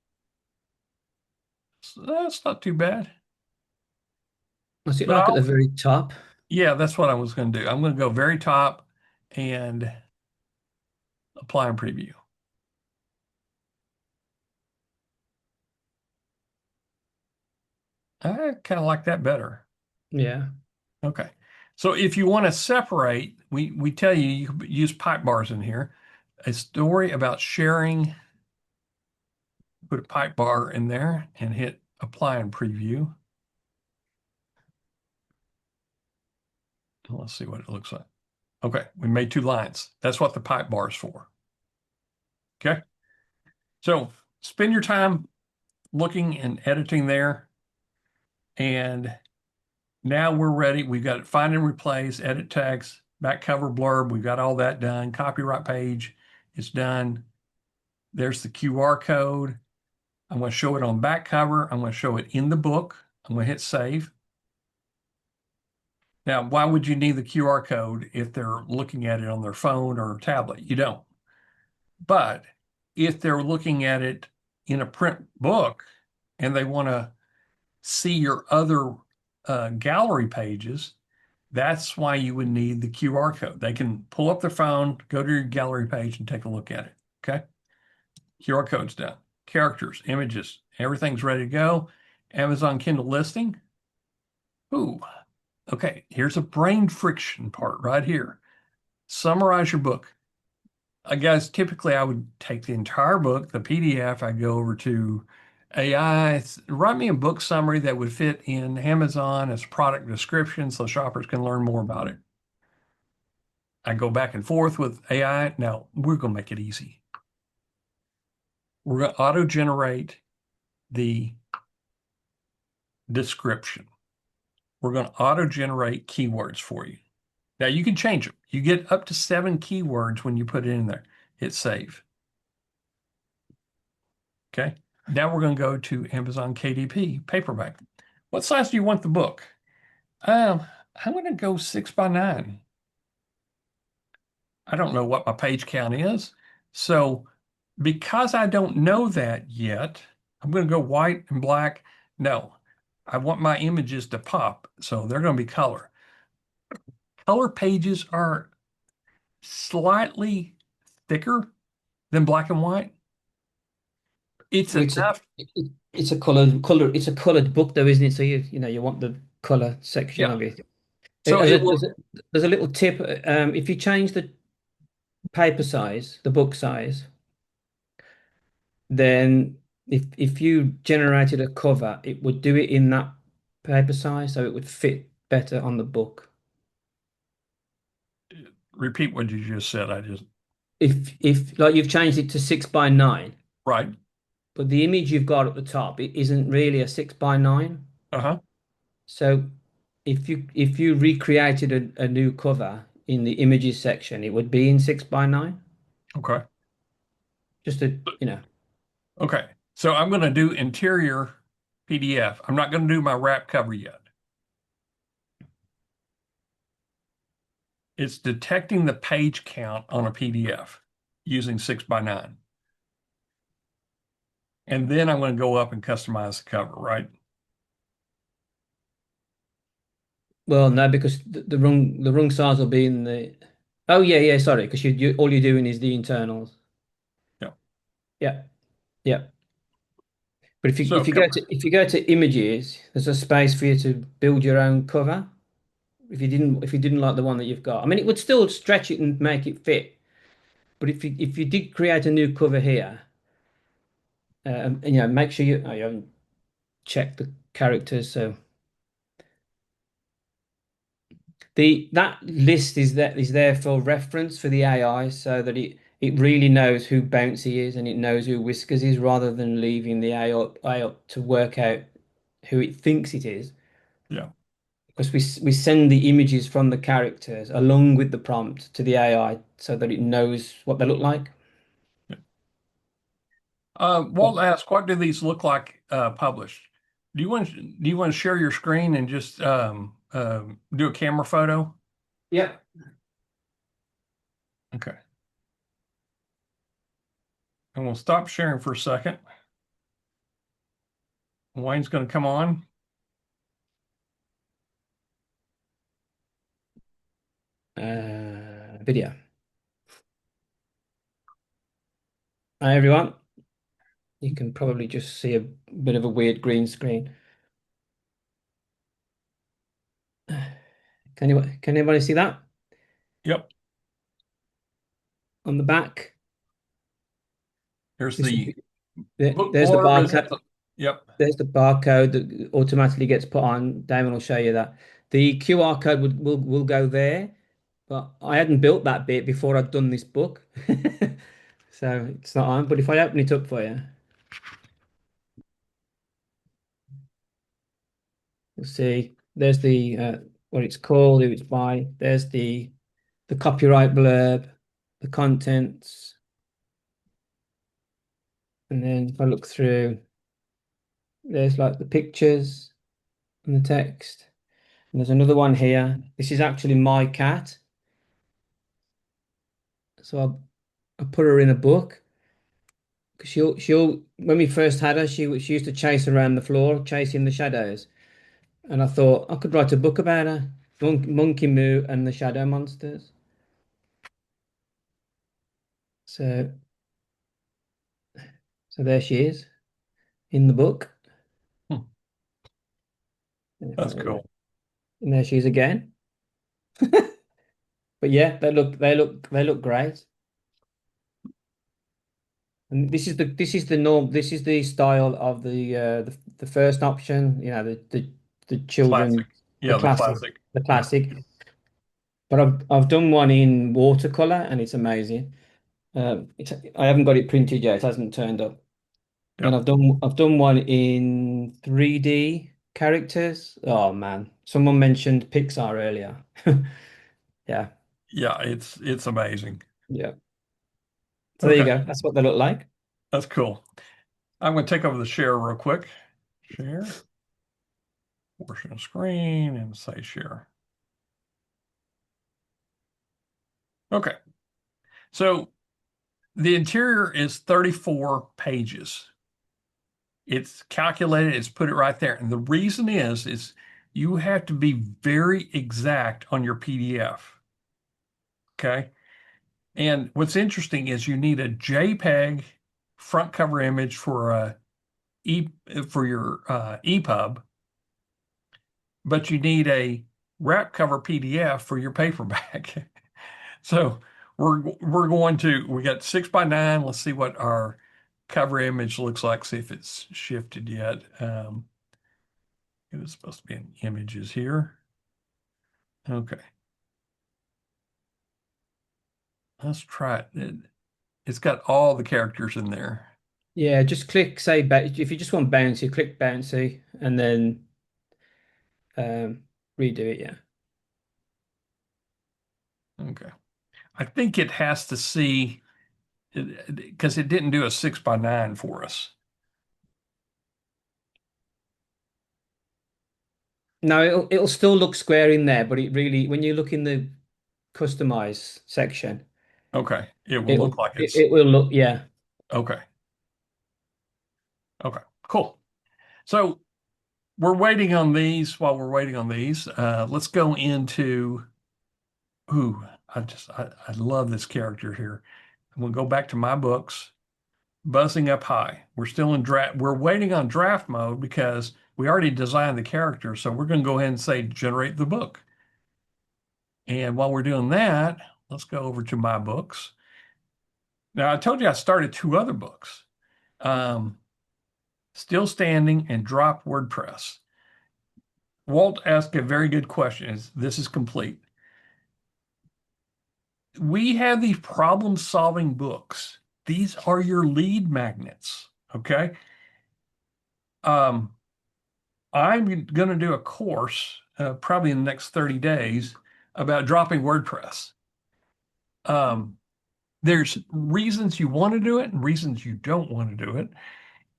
So that's not too bad. What's it But like at the very top? yeah, that's what I was going to do. I'm going to go very top and apply and preview. I kind of like that better. Yeah. Okay. So if you want to separate, we tell you you can use pipe bars in here. A story about sharing, put a pipe bar in there and hit apply and preview. Let's see what it looks like. Okay, we made 2 lines. That's what the pipe bar is for. Okay. So spend your time looking and editing there. And now we're ready. We've got it find and replace, edit text, back cover blurb. We've got all that done. Copyright page is done. There's the QR code. I'm going to show it on back cover. I'm going to show it in the book. I'm going to hit save. Now, why would you need the QR code if they're looking at it on their phone or tablet? You don't. But if they're looking at it in a print book and they want to see your other gallery pages, that's why you would need the QR code. They can pull up their phone, go to your gallery page, and take a look at it. Okay. QR code's done. Characters, images, everything's ready to go. Amazon Kindle listing. Ooh, okay. Here's a brain friction part right here. Summarize your book. Guys, typically I would take the entire book, the PDF, I'd go over to AI, write me a book summary that would fit in Amazon as product description so shoppers can learn more about it. I go back and forth with AI. Now, we're going to make it easy. We're going to auto-generate the description. We're going to auto-generate keywords for you. Now, you can change them. You get up to 7 keywords when you put it in there. Hit save. Okay. Now we're going to go to Amazon KDP paperback. What size do you want the book? I'm going to go 6 by 9. I don't know what my page count is. So because I don't know that yet, I'm going to go white and black. No, I want my images to pop. So they're going to be color. Color pages are slightly thicker than black and white. It's Well, enough. it's a it's a colored book though, isn't it? So you want the color section Yeah. of it. So it will. There's a little tip. If you change the paper size, the book size, then if you generated a cover, it would do it in that paper size, so it would fit better on the book. Repeat what you just said. I just. If like you've changed it to 6 by 9, Right. but the image you've got at the top, it isn't really a 6 by 9. Uh-huh. So if you recreated a new cover in the images section, it would be in 6 by 9. Okay. Just to, you know. Okay. So I'm going to do interior PDF. I'm not going to do my wrap cover yet. It's detecting the page count on a PDF using 6 by 9. And then I'm going to go up and customize the cover, right? Well, no, because the wrong size will be in the. Oh yeah, sorry, because all you're doing is the internals. Yeah. Yeah, yeah. But So, okay. if you go to images, there's a space for you to build your own cover. If you didn't like the one that you've got, I mean, it would still stretch it and make it fit. But if you did create a new cover here, and you know, make sure you haven't checked the characters. So the that list is there for reference for the AI, so that it really knows who Bouncy is and it knows who Whiskers is, rather than leaving the AI up to work out who it thinks it is. Yeah. Because we send the images from the characters along with the prompt to the AI so that it knows what they look like. Yeah. Walt asked, what do these look like published? Do you want to share your screen and just do a camera photo? Yeah. Okay. And we'll stop sharing for a second. Wayne's going to come on. Video. Hi everyone. You can probably just see a bit of a weird green screen. Can anybody see that Yep. on the back? Here's This is the book there's the blurb is at barcode. the, yep. There's the barcode that automatically gets put on. Damon will show you that. The QR code will go there, but I hadn't built that bit before I'd done this book. So it's not on. But if I open it up for you, you'll see there's the what it's called, who it's by. There's the copyright blurb, the contents, and then if I look through, there's like the pictures and the text. And there's another one here. This is actually my cat. So I put her in a book because she'll when we first had her, she used to chase around the floor, chasing the shadows. And I thought I could write a book about her, Monkey Moo and the Shadow Monsters. So so there she is in the book. Hmm, And if that's I, cool. and there she is again. But yeah, they look great. And this is the norm. This is the style of the first option. You know, the Classic. children, Yeah, the classic. the Yeah. classic. But I've done one in watercolor and it's amazing. I haven't got it printed yet. It hasn't turned up. And Yep. I've done one in 3D characters. Oh man, someone mentioned Pixar earlier. Yeah, Yeah, it's amazing. yeah. So there you Okay, go. That's what they look like. that's cool. I'm going to take over the share real quick. Share, portion of screen, and say share. Okay, so the interior is 34 pages. It's calculated, it's put it right there. And the reason is you have to be very exact on your PDF. Okay. And what's interesting is you need a JPEG front cover image for e for your EPUB, but you need a wrap cover PDF for your paperback. So we got 6x9. Let's see what our cover image looks like. See if it's shifted yet. It was supposed to be in images here. Okay, let's try it. It's got all the characters in there. Yeah, just click say if you just want bouncy, click bouncy and then um, redo it. Yeah. Okay. I think it has to see because it didn't do a 6x9 for us. No, it'll still look square in there, but it really when you look in the customize section, Okay. It will look like it's it will look yeah. okay. Okay. Cool. So we're waiting on these. While we're waiting on these, let's go into. Ooh, I love this character here. We'll go back to my books. Buzzing up high. We're still in draft. We're waiting on draft mode because we already designed the character. So we're going to go ahead and say generate the book. And while we're doing that, let's go over to my books. Now, I told you I started two other books, um, Still Standing and Drop WordPress. Walt asked a very good question. This is complete. We have these problem-solving books. These are your lead magnets, okay? Um, I'm going to do a course probably in the next 30 days about dropping WordPress. Um, there's reasons you want to do it and reasons you don't want to do it.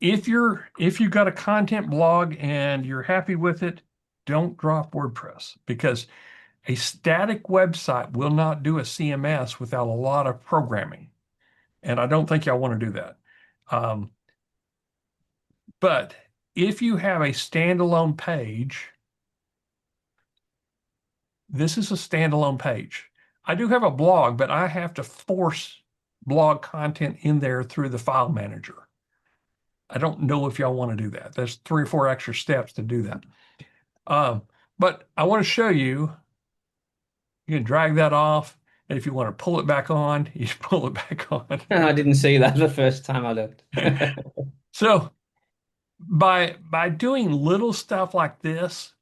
If you've got a content blog and you're happy with it, don't drop WordPress because a static website will not do a CMS without a lot of programming. And I don't think y'all want to do that. Um, but if you have a standalone page, this is a standalone page. I do have a blog, but I have to force blog content in there through the file manager. I don't know if y'all want to do that. There's 3 or 4 extra steps to do that. Um, but I want to show you, you can drag that off. And if you want to pull it back on, you pull it back on. I didn't see that the first time I looked. So by doing little stuff like this,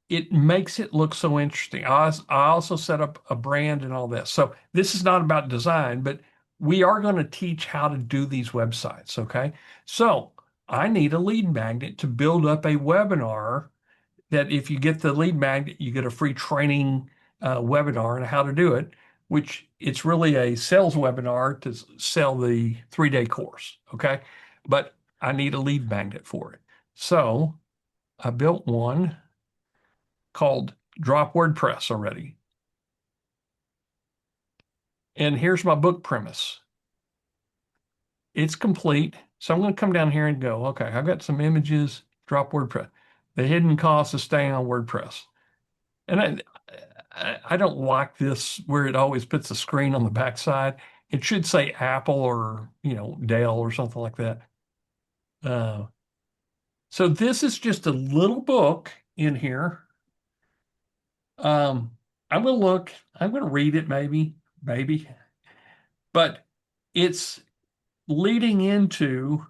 it makes it look so interesting. I also set up a brand and all this. So this is not about design, but we are going to teach how to do these websites. Okay. So I need a lead magnet to build up a webinar that if you get the lead magnet, you get a free training webinar on how to do it, which it's really a sales webinar to sell the 3-day course. Okay. But I need a lead magnet for it. So I built one called Drop WordPress already. And here's my book premise. It's complete. So I'm going to come down here and go, okay, I've got some images, drop WordPress. The hidden cost of staying on WordPress. And I don't like this where it always puts a screen on the backside. It should say Apple or, Dell or something like that. So this is just a little book in here. Um, I'm going to look, I'm going to read it maybe, but it's leading into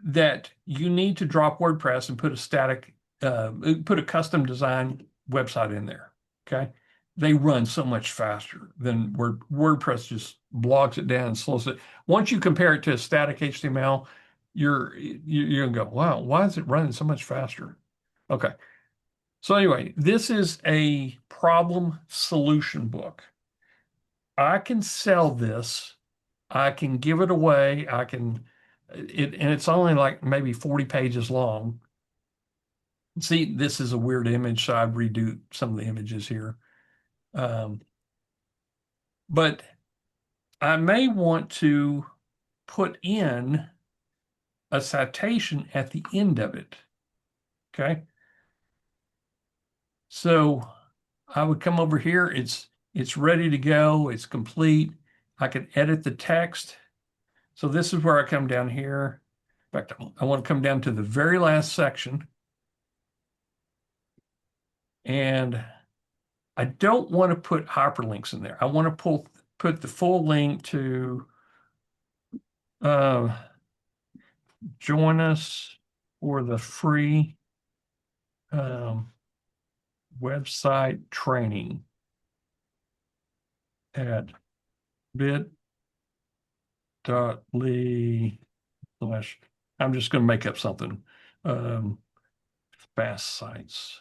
that you need to drop WordPress and put a custom design website in there. Okay. They run so much faster than WordPress just blogs it down and slows it. Once you compare it to a static HTML, you're gonna go, wow, why is it running so much faster? Okay. So anyway, this is a problem solution book. I can sell this. I can give it away. And it's only like maybe 40 pages long. See, this is a weird image, so I'd redo some of the images here. Um, but I may want to put in a citation at the end of it. Okay. So I would come over here. It's ready to go. It's complete. I can edit the text. So this is where I come down here. In fact, I want to come down to the very last section. And I don't want to put hyperlinks in there. I want to put the full link to uh, join us for the free website training at bit.ly slash, I'm just going to make up something. Fast sites.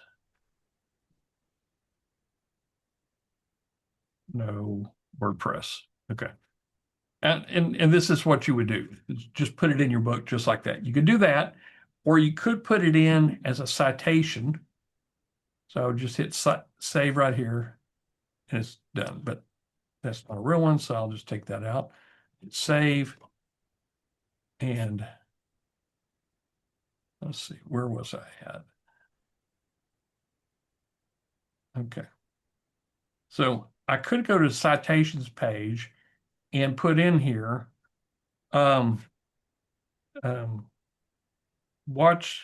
No WordPress. Okay. And this is what you would do. Just put it in your book just like that. You could do that, or you could put it in as a citation. So just hit save right here and it's done. But that's not a real one, so I'll just take that out. Hit save. And let's see, where was I at? Okay. So I could go to the citations page and put in here, um, um, watch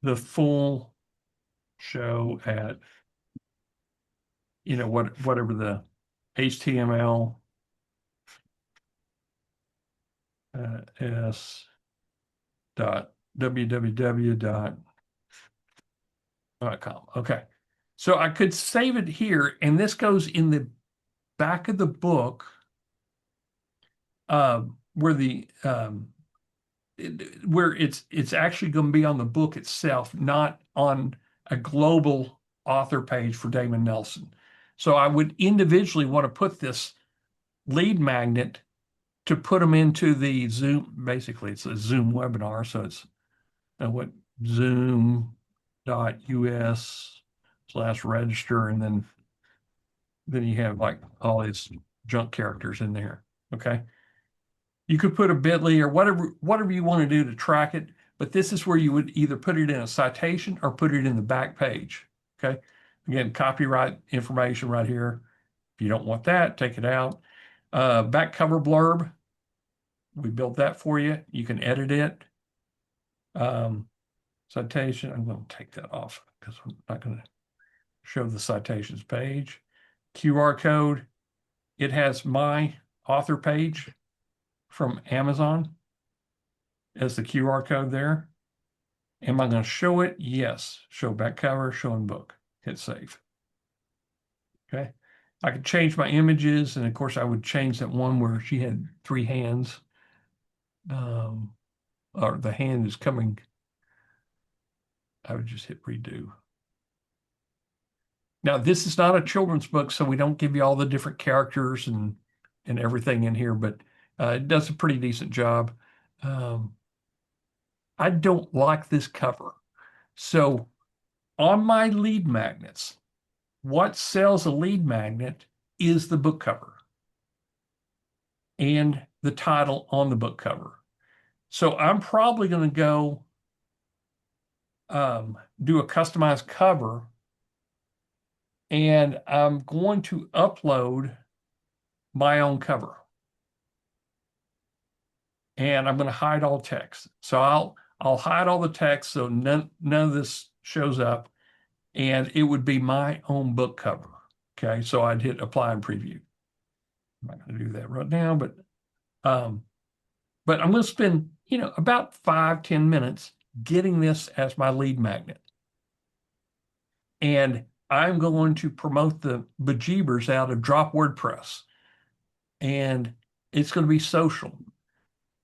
the full show at, whatever the HTML s dot www.com. Okay. So I could save it here, and this goes in the back of the book, where it's actually going to be on the book itself, not on a global author page for Damon Nelson. So I would individually want to put this lead magnet to put them into the Zoom. Basically, it's a Zoom webinar. So it's what zoom.us/register, and then you have like all these junk characters in there. Okay. You could put a bit.ly or whatever you want to do to track it, but this is where you would either put it in a citation or put it in the back page. Okay. Again, copyright information right here. If you don't want that, take it out. Back cover blurb. We built that for you. You can edit it. Citation, I'm going to take that off because I'm not going to show the citations page. QR code. It has my author page from Amazon as the QR code there. Am I going to show it? Yes. Show back cover, show in book. Hit save. Okay. I could change my images, and of course I would change that one where she had 3 hands. Or the hand is coming. I would just hit redo. Now, this is not a children's book, so we don't give you all the different characters and everything in here, but it does a pretty decent job. I don't like this cover. So on my lead magnets, what sells a lead magnet is the book cover and the title on the book cover. So I'm probably going to go do a customized cover, and I'm going to upload my own cover. And I'm going to hide all text. So I'll hide all the text so none of this shows up, and it would be my own book cover. Okay, so I'd hit apply and preview. I'm not going to do that right now, but I'm going to spend about 5-10 minutes getting this as my lead magnet, and I'm going to promote the bejeebers out of Drop WordPress, and it's going to be social.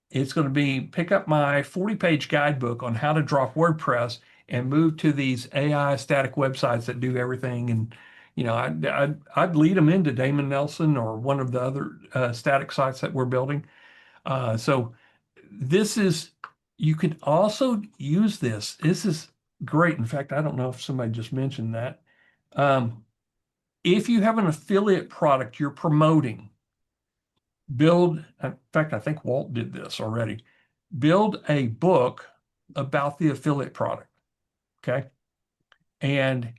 It's going to be pick up my 40-page guidebook on how to drop WordPress and move to these AI static websites that do everything. And, I'd lead them into Damon Nelson or one of the other static sites that we're building. So you can also use this. This is great. In fact, I don't know if somebody just mentioned that. If you have an affiliate product you're promoting, in fact, I think Walt did this already. Build a book about the affiliate product, okay? And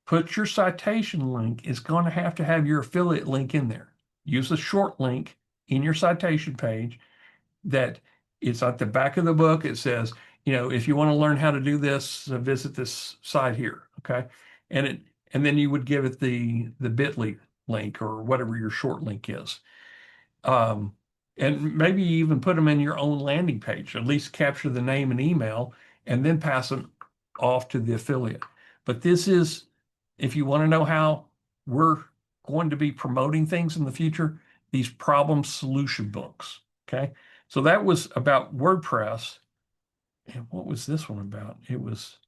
put your citation link is going to have your affiliate link in there. use a short link in your citation page that it's at the back of the book. It says, if you want to learn how to do this, visit this site here. Okay. And then you would give it the bit.ly link or whatever your short link is. Um, and maybe you even put them in your own landing page, at least capture the name and email, and then pass them off to the affiliate. But this is, if you want to know how we're going to be promoting things in the future, these problem solution books. Okay. So that was about WordPress. And what was this one about? It was,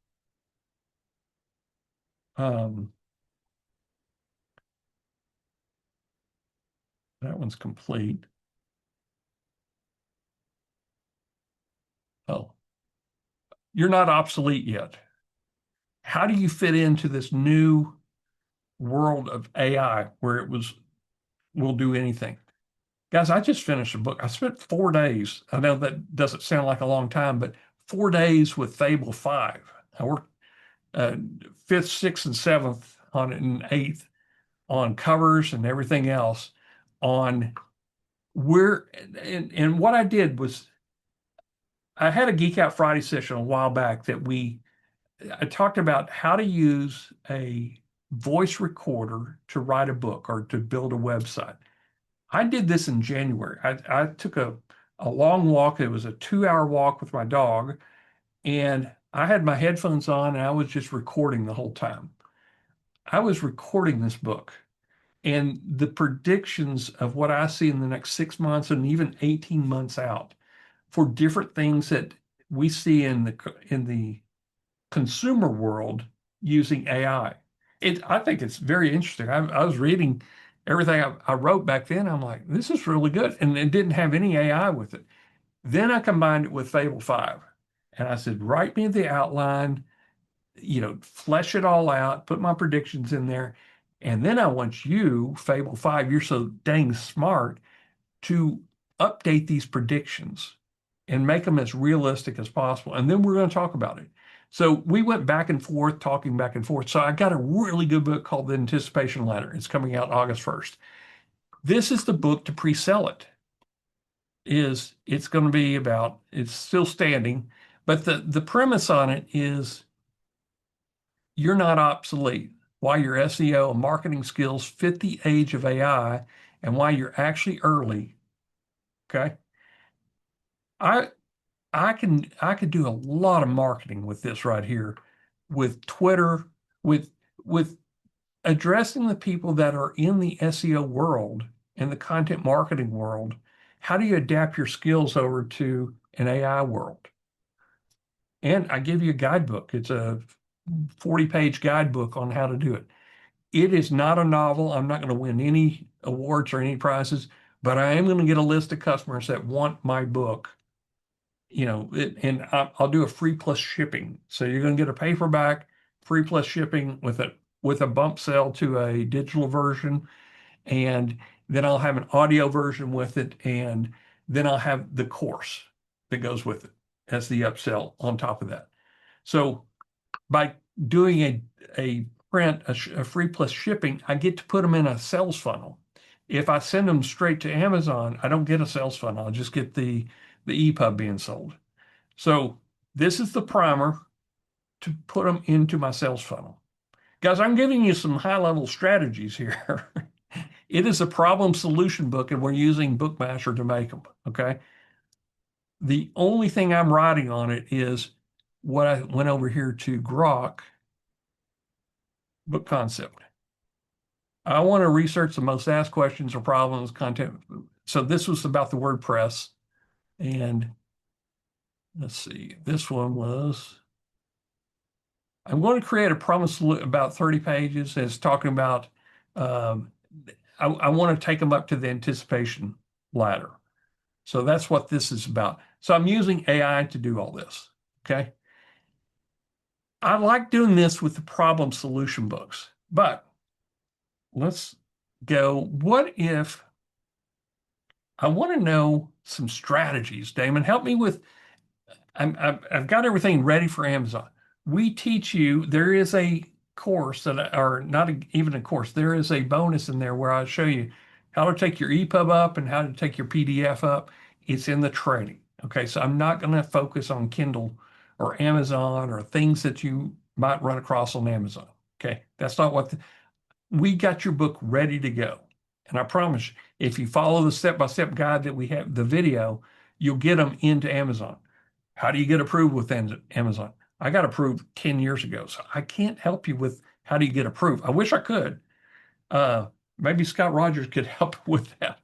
um, that one's complete. Oh, you're not obsolete yet. How do you fit into this new world of AI where will do anything? Guys, I just finished a book. I spent 4 days. I know that doesn't sound like a long time, but 4 days with Fable 5. I worked fifth, sixth, and seventh on it, and eighth on covers and everything else on where, and what I did was I had a Geek Out Friday session a while back I talked about how to use a voice recorder to write a book or to build a website. I did this in January. I took a long walk. It was a 2-hour walk with my dog, and I had my headphones on and I was just recording the whole time. I was recording this book and the predictions of what I see in the next 6 months and even 18 months out for different things that we see in the consumer world using AI. I think it's very interesting. I was reading everything I wrote back then. I'm like, this is really good. And it didn't have any AI with it. Then I combined it with Fable 5. And I said, write me the outline, flesh it all out, put my predictions in there. And then I want you, Fable 5, you're so dang smart, to update these predictions and make them as realistic as possible. And then we're going to talk about it. So we went back and forth, talking back and forth. So I got a really good book called The Anticipation Ladder. It's coming out August 1st. This is the book to pre-sell it. It's going to be about, it's still standing, but the premise on it is you're not obsolete. Why your SEO and marketing skills fit the age of AI and why you're actually early. Okay. I I could do a lot of marketing with this right here, with Twitter, with with addressing the people that are in the SEO world and the content marketing world. How do you adapt your skills over to an AI world? And I give you a guidebook. It's a 40-page guidebook on how to do it. It is not a novel. I'm not going to win any awards or any prizes, but I am going to get a list of customers that want my book, and I'll do a free plus shipping. So you're going to get a paperback, free plus shipping with a bump sell to a digital version, and then I'll have an audio version with it, and then I'll have the course that goes with it as the upsell on top of that. So by doing a print, a free plus shipping, I get to put them in a sales funnel. If I send them straight to Amazon, I don't get a sales funnel. I just get the EPUB being sold. So this is the primer to put them into my sales funnel. Guys, I'm giving you some high-level strategies here. It is a problem solution book, and we're using BookMasher to make them, okay? The only thing I'm writing on it is what I went over here to Grok, book concept. I want to research the most asked questions or problems, content. So this was about the WordPress. And let's see, this one was, I'm going to create a promise about 30 pages. It's talking about, I want to take them up to the anticipation ladder. So that's what this is about. So I'm using AI to do all this. Okay. I like doing this with the problem solution books, but let's go. What if I want to know some strategies? Damon, help me with, I've got everything ready for Amazon. We teach you, there is a course or not even a course, there is a bonus in there where I show you how to take your EPUB up and how to take your PDF up. It's in the training. Okay, so I'm not going to focus on Kindle or Amazon or things that you might run across on Amazon. Okay, that's not what we got your book ready to go. And I promise you, if you follow the step-by-step guide that we have, the video, you'll get them into Amazon. How do you get approved with Amazon? I got approved 10 years ago, so I can't help you with how do you get approved. I wish I could. Uh, Maybe Scott Rogers could help with that.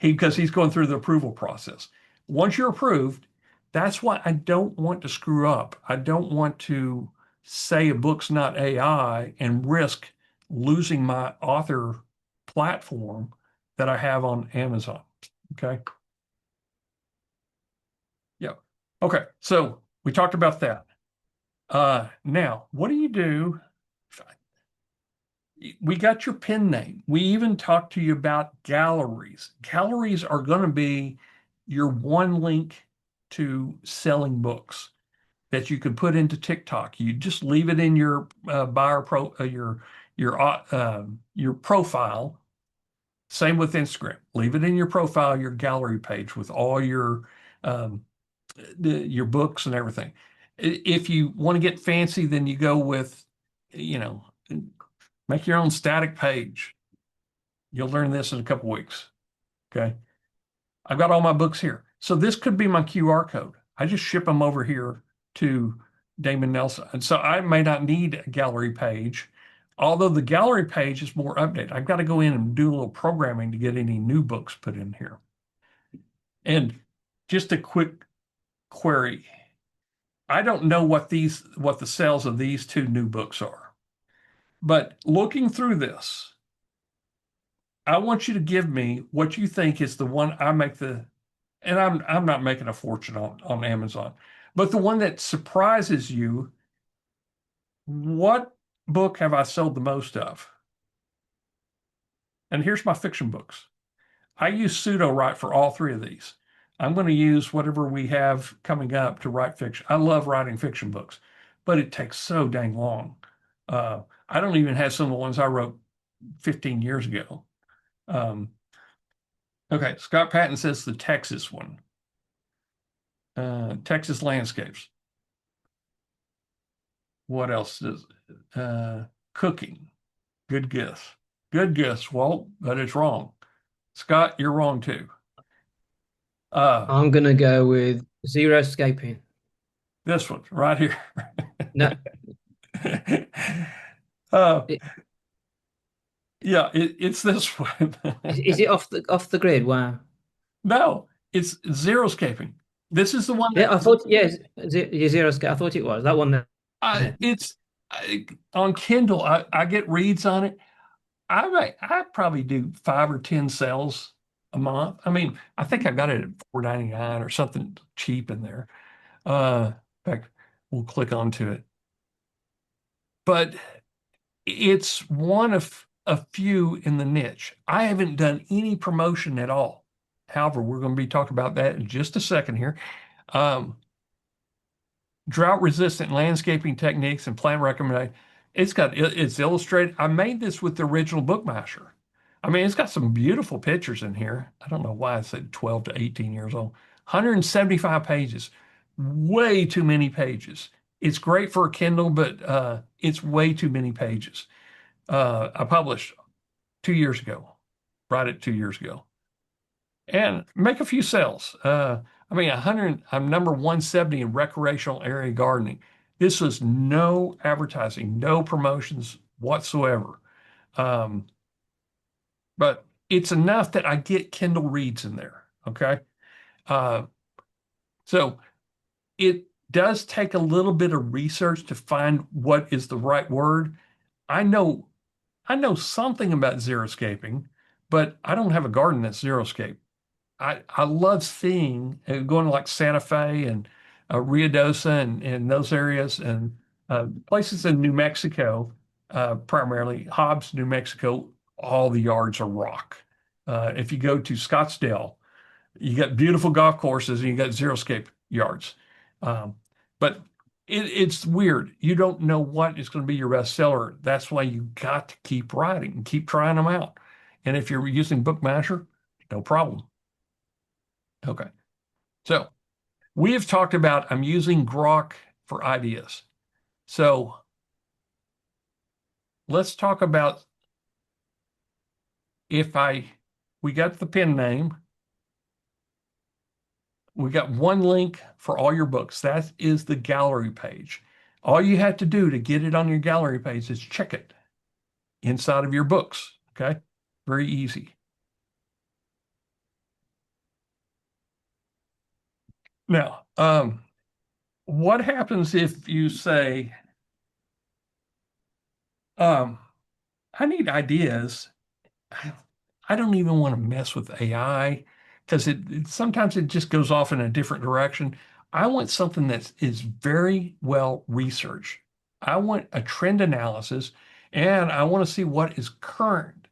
Because he's going through the approval process. Once you're approved, that's why I don't want to screw up. I don't want to say a book's not AI and risk losing my author platform that I have on Amazon. Okay. Yeah. Okay. So we talked about that. Now, what do you do? We got your pen name. We even talked to you about galleries. Galleries are going to be your one link to selling books that you could put into TikTok. You just leave it in your your profile. Same with Instagram. Leave it in your profile, your gallery page with all um, your books and everything. If you want to get fancy, then you go with, you know, make your own static page. You'll learn this in a couple weeks. Okay. I've got all my books here. So this could be my QR code. I just ship them over here to Damon Nelson. And so I may not need a gallery page, although the gallery page is more updated. I've got to go in and do a little programming to get any new books put in here. And just a quick query. I don't know what the sales of these two new books are, but looking through this, I want you to give me what you think is the one I make and I'm not making a fortune on Amazon, but the one that surprises you. What book have I sold the most of? And here's my fiction books. I use pseudo write for all three of these. I'm going to use whatever we have coming up to write fiction. I love writing fiction books, but it takes so dang long. I don't even have some of the ones I wrote 15 years ago. Um, okay, Scott Patton says the Texas one, Texas landscapes. What else does cooking? Good guess. Good guess, Walt, but it's wrong. Scott, you're wrong too. Uh, I'm gonna go with zero escaping. this one right here. No, uh, it, yeah, it's this one. is it off the grid? Wow. No, it's zero escaping. This is the one Yeah, that I thought yes, zero escape. I thought it was that one there. it's on Kindle. I get reads on it. I probably do 5 or 10 sales a month. I mean, I think I got it at $4.99 or something cheap in there. In fact, we'll click onto it. But it's one of a few in the niche. I haven't done any promotion at all. However, we're going to be talking about that in just a second here. Um, Drought resistant landscaping techniques and plant recommendation. It's illustrated. I made this with the original BookMasher. I mean, it's got some beautiful pictures in here. I don't know why I said 12 to 18 years old. 175 pages. Way too many pages. It's great for a Kindle, but it's way too many pages. I published 2 years ago, write it 2 years ago, and make a few sales. I mean, 100, I'm number 170 in recreational area gardening. This was no advertising, no promotions whatsoever. Um, but it's enough that I get Kindle reads in there. Okay. Uh, so it does take a little bit of research to find what is the right word. I know I know something about xeriscaping, but I don't have a garden that's xeriscape. I love seeing going to like Santa Fe and Ruidosa and those areas and places in New Mexico, primarily Hobbs, New Mexico. All the yards are rock. If you go to Scottsdale, you got beautiful golf courses and you got xeriscape yards. Um, but it's weird. You don't know what is going to be your best seller. That's why you got to keep writing and keep trying them out. And if you're using BookMasher, no problem. Okay. So we have talked about I'm using Grok for ideas. So let's talk about if we got the pen name, we got one link for all your books. That is the gallery page. All you have to do to get it on your gallery page is check it inside of your books. Okay. Very easy. Now, what happens if you say, um, I need ideas. I don't even want to mess with AI because sometimes it just goes off in a different direction. I want something that is very well researched. I want a trend analysis and I want to see what is current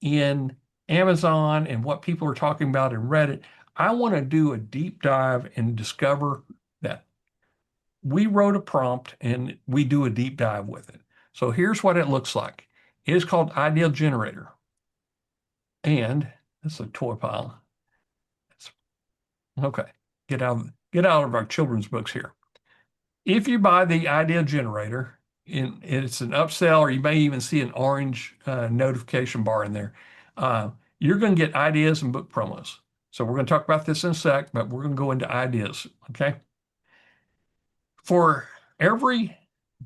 in Amazon and what people are talking about in Reddit. I want to do a deep dive and discover that. We wrote a prompt and we do a deep dive with it. So here's what it looks like. It is called Ideal Generator. And it's a toy pile. It's, okay. Get out of our children's books here. If you buy the Ideal Generator, it's an upsell, or you may even see an orange notification bar in there. You're going to get ideas and book promos. So we're going to talk about this in a sec, but we're going to go into ideas. Okay. For every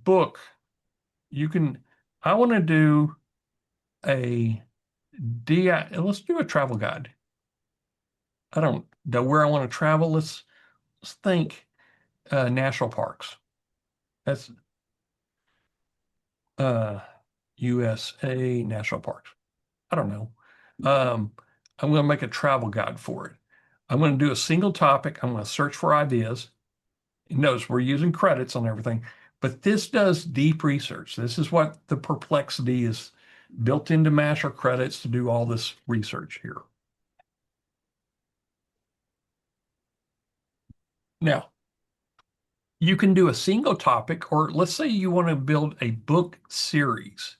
book, I want to do a let's do a travel guide. I don't know where I want to travel. Let's think national parks. That's uh, USA national parks. I don't know. Um, I'm going to make a travel guide for it. I'm going to do a single topic. I'm going to search for ideas. Notice we're using credits on everything, but this does deep research. This is what the Perplexity is built into Masher credits to do all this research here. Now, you can do a single topic, or let's say you want to build a book series.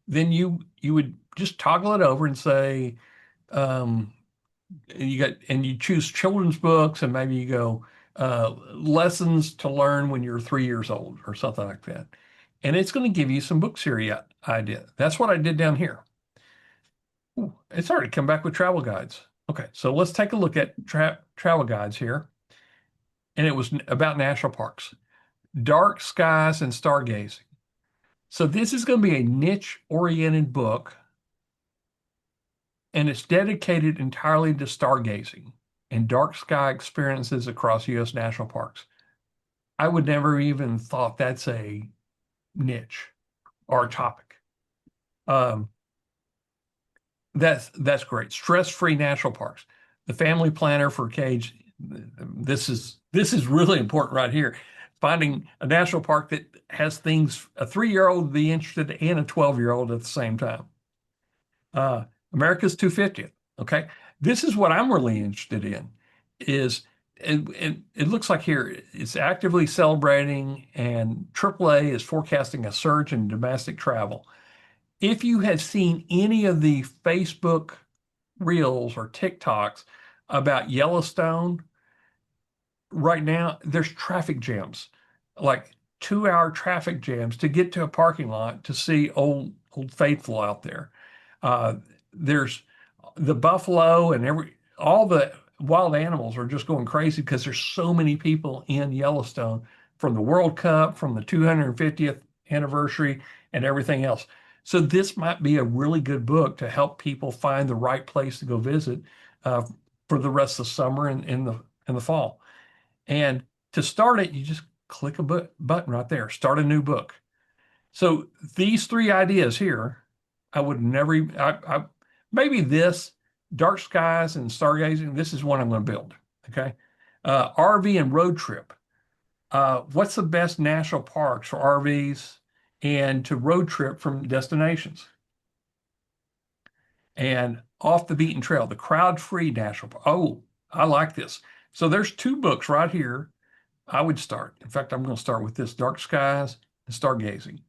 Then you would just toggle it over and say, um, you choose children's books, and maybe you go lessons to learn when you're 3 years old or something like that. And it's going to give you some book series idea. That's what I did down here. Ooh, it's already come back with travel guides. Okay, so let's take a look at travel guides here. And it was about national parks, dark skies and stargazing. So this is going to be a niche-oriented book, and it's dedicated entirely to stargazing and dark sky experiences across U.S. national parks. I would never even thought that's a niche or a topic. Um, that's great. Stress-free national parks. The family planner for Cage. This is really important right here. Finding a national park that has things a 3-year-old be interested in and a 12-year-old at the same time. America's 250th. Okay, this is what I'm really interested in. Is and it looks like here it's actively celebrating, and AAA is forecasting a surge in domestic travel. If you had seen any of the Facebook reels or TikToks about Yellowstone, right now there's traffic jams, like 2-hour traffic jams to get to a parking lot to see Old Faithful out there. There's the buffalo and all the wild animals are just going crazy because there's so many people in Yellowstone from the World Cup, from the 250th anniversary, and everything else. So this might be a really good book to help people find the right place to go visit uh, for the rest of the summer and in the fall. And to start it, you just click a button right there, start a new book. So these three ideas here, I would never, maybe this, dark skies and stargazing, this is what I'm going to build. Okay. RV and road trip. What's the best national parks for RVs and to road trip from destinations? And off the beaten trail, the crowd-free national park. Oh, I like this. So there's two books right here I would start. In fact, I'm going to start with this, Dark Skies and Stargazing.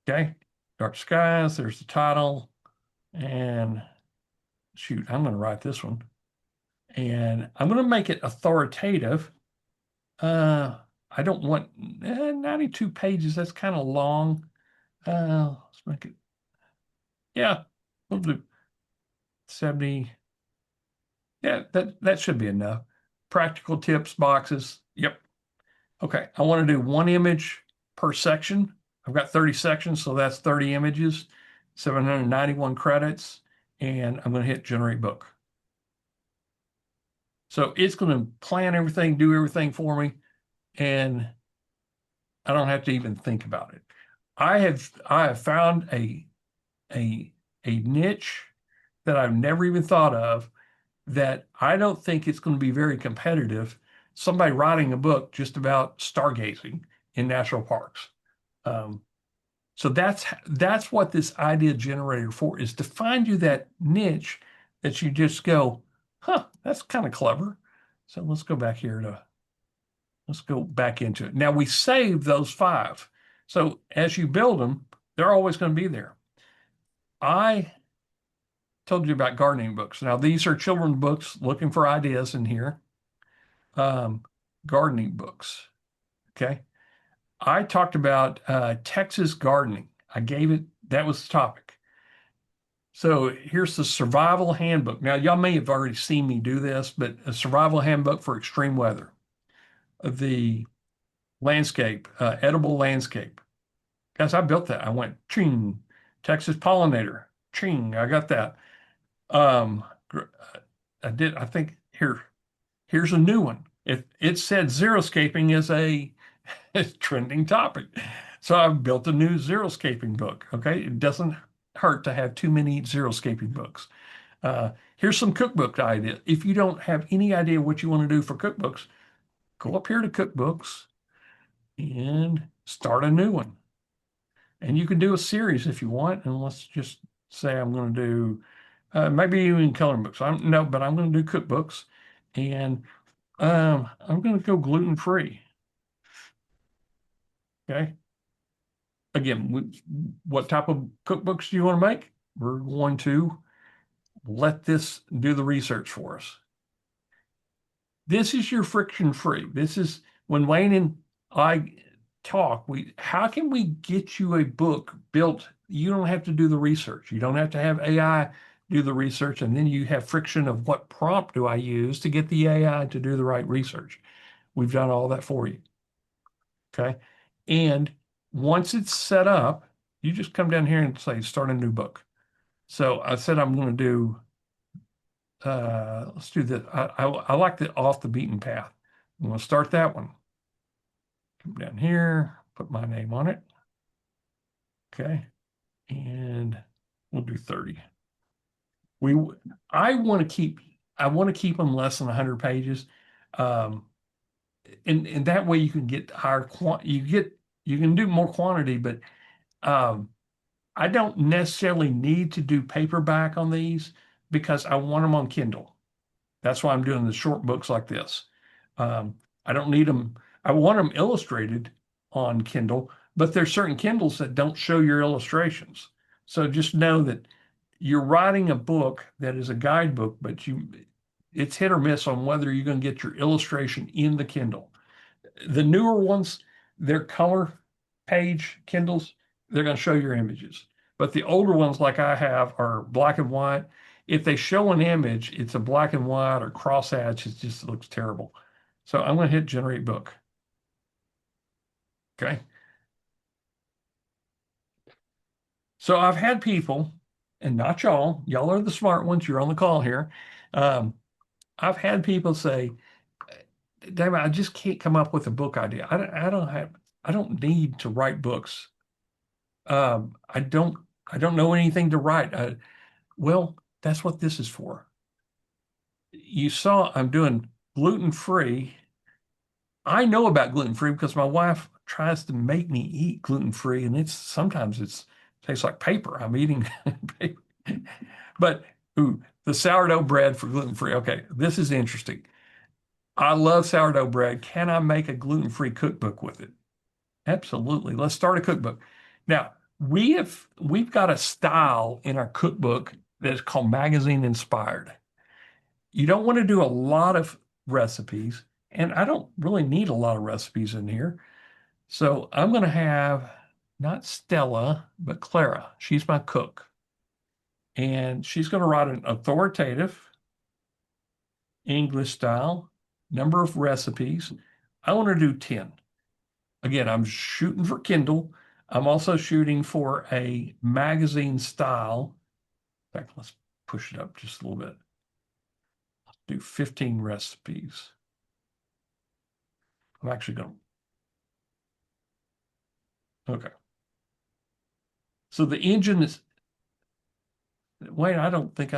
Okay. Dark Skies, there's the title. And shoot, I'm going to write this one. And I'm going to make it authoritative. Uh, I don't want 92 pages. That's kind of long. Let's make it, yeah, we'll do 70. Yeah, that should be enough. Practical tips, boxes. Yep. Okay. I want to do one image per section. I've got 30 sections, so that's 30 images, 791 credits, and I'm going to hit generate book. So it's going to plan everything, do everything for me, and I don't have to even think about it. I have found a a niche that I've never even thought of that I don't think it's going to be very competitive. Somebody writing a book just about stargazing in national parks. Um, so that's what this idea generator for is to find you that niche that you just go, huh, that's kind of clever. So let's go back into it. Now we save those five. So as you build them, they're always going to be there. I told you about gardening books. Now these are children's books looking for ideas in here. Um, gardening books. Okay. I talked about Texas gardening. I gave it, that was the topic. So here's the survival handbook. Now, y'all may have already seen me do this, but a survival handbook for extreme weather. The landscape, edible landscape. Guys, I built that. I went, ching, Texas pollinator, ching, I got that. Um, I did, I think here's a new one. It said xeriscaping is a trending topic. So I've built a new xeriscaping book. Okay. It doesn't hurt to have too many xeriscaping books. Here's some cookbook ideas. If you don't have any idea what you want to do for cookbooks, go up here to cookbooks and start a new one. And you can do a series if you want. And let's just say I'm going to do maybe even coloring books. No, but I'm going to do cookbooks, and I'm going to go gluten free. Okay. Again, what type of cookbooks do you want to make? We're going to let this do the research for us. This is your friction free. This is when Wayne and I talk, how can we get you a book built? You don't have to do the research. You don't have to have AI do the research, and then you have friction of what prompt do I use to get the AI to do the right research. We've done all that for you. Okay. And once it's set up, you just come down here and say, start a new book. So I said, I'm going to do, let's do this. I like the off the beaten path. I'm going to start that one. Come down here, put my name on it. Okay. And we'll do 30. We, I want to keep them less than 100 pages. Um, and that way you can get higher you can do more quantity, but um, I don't necessarily need to do paperback on these because I want them on Kindle. That's why I'm doing the short books like this. I don't need them. I want them illustrated on Kindle, but there's certain Kindles that don't show your illustrations. So just know that you're writing a book that is a guidebook, but it's hit or miss on whether you're going to get your illustration in the Kindle. The newer ones, they're color page Kindles, they're going to show your images. But the older ones, like I have, are black and white. If they show an image, it's a black and white or crosshatch. It just looks terrible. So I'm going to hit generate book. Okay. So I've had people, and not y'all are the smart ones. You're on the call here. Um, I've had people say, David, I just can't come up with a book idea. I don't need to write books. Um, I don't, I don't know anything to write. Well, that's what this is for. You saw I'm doing gluten free. I know about gluten free because my wife tries to make me eat gluten free, and sometimes it tastes like paper. I'm eating paper. But ooh, the sourdough bread for gluten free. Okay, this is interesting. I love sourdough bread. Can I make a gluten free cookbook with it? Absolutely. Let's start a cookbook. Now, we've got a style in our cookbook that's called magazine inspired. You don't want to do a lot of recipes, and I don't really need a lot of recipes in here. So I'm going to have not Stella, but Clara. She's my cook. And she's going to write an authoritative English style number of recipes. I want to do 10. Again, I'm shooting for Kindle. I'm also shooting for a magazine style. In fact, let's push it up just a little bit. Do 15 recipes. I'm actually going to, okay. So the engine is, wait, I don't think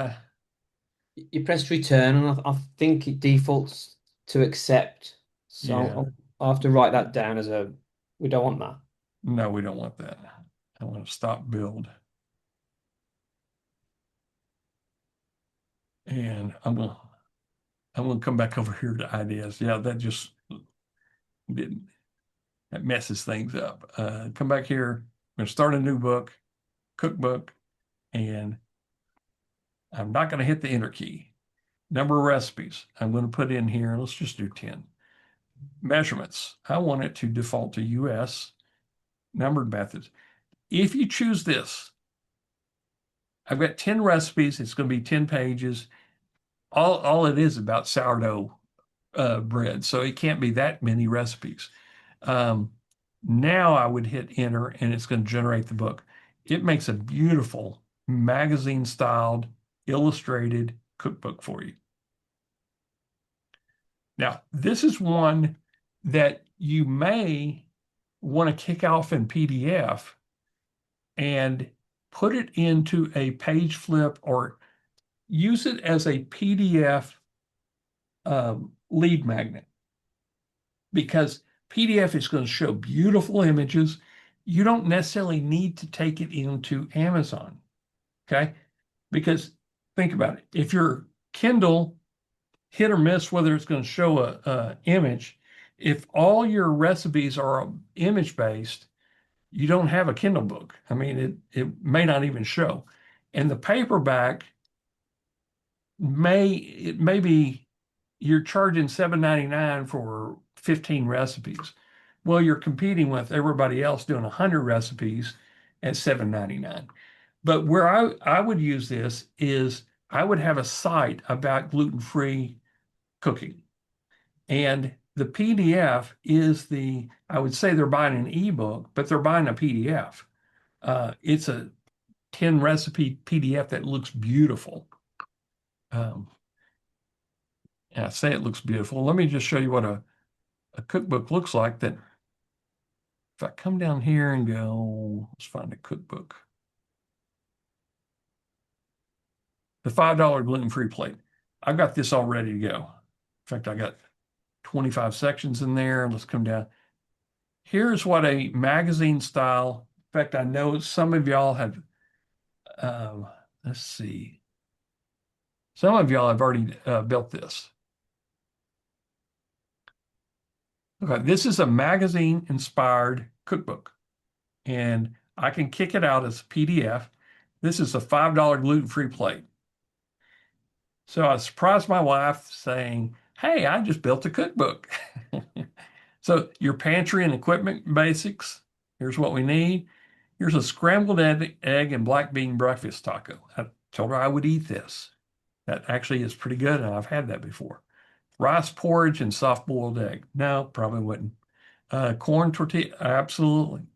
You pressed return, and I think it defaults to accept. So yeah, I'll have to write that down as a, we don't want that. no, we don't want that. I want to stop build. And I'm gonna come back over here to ideas. Yeah, that just didn't, that messes things up. Come back here. I'm gonna start a new book, cookbook, and I'm not gonna hit the enter key. Number of recipes. I'm going to put in here, let's just do 10. Measurements. I want it to default to US. Numbered methods. If you choose this, I've got 10 recipes. It's going to be 10 pages. All it is about sourdough bread. So it can't be that many recipes. Um, Now I would hit enter and it's going to generate the book. It makes a beautiful magazine styled illustrated cookbook for you. Now, this is one that you may want to kick off in PDF and put it into a page flip or use it as a PDF lead magnet because PDF is going to show beautiful images. You don't necessarily need to take it into Amazon, okay? Because think about it. If your Kindle hit or miss whether it's going to show a image, if all your recipes are image based, you don't have a Kindle book. I mean, it may not even show. And the paperback may be you're charging $7.99 for 15 recipes. Well, you're competing with everybody else doing 100 recipes at $7.99. But where I would use this is I would have a site about gluten-free cooking. And the PDF is I would say they're buying an ebook, but they're buying a PDF. It's a 10 recipe PDF that looks beautiful. Um, and I say it looks beautiful. Let me just show you what a cookbook looks like. That if I come down here and go, let's find a cookbook. The $5 gluten-free plate. I've got this all ready to go. In fact, I got 25 sections in there. Let's come down. Here's what a magazine style. In fact, I know some of y'all have, let's see. Some of y'all have already built this. Okay, this is a magazine inspired cookbook, and I can kick it out as a PDF. This is a $5 gluten-free plate. So I surprised my wife saying, "Hey, I just built a cookbook." So your pantry and equipment basics, here's what we need. Here's a scrambled egg and black bean breakfast taco. I told her I would eat this. That actually is pretty good, and I've had that before. Rice porridge and soft boiled egg. No, probably wouldn't. Corn tortilla, absolutely.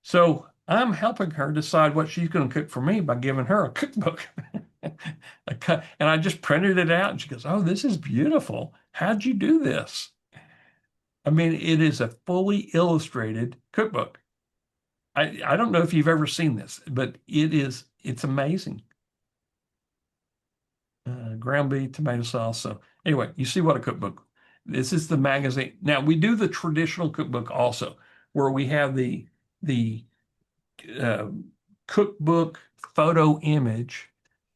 So I'm helping her decide what she's going to cook for me by giving her a cookbook. And I just printed it out, and she goes, "Oh, this is beautiful. How'd you do this?" I mean, it is a fully illustrated cookbook. I don't know if you've ever seen this, but it's amazing. Ground beef, tomato sauce. So anyway, you see what a cookbook. This is the magazine. Now we do the traditional cookbook also, where we have the uh, cookbook photo image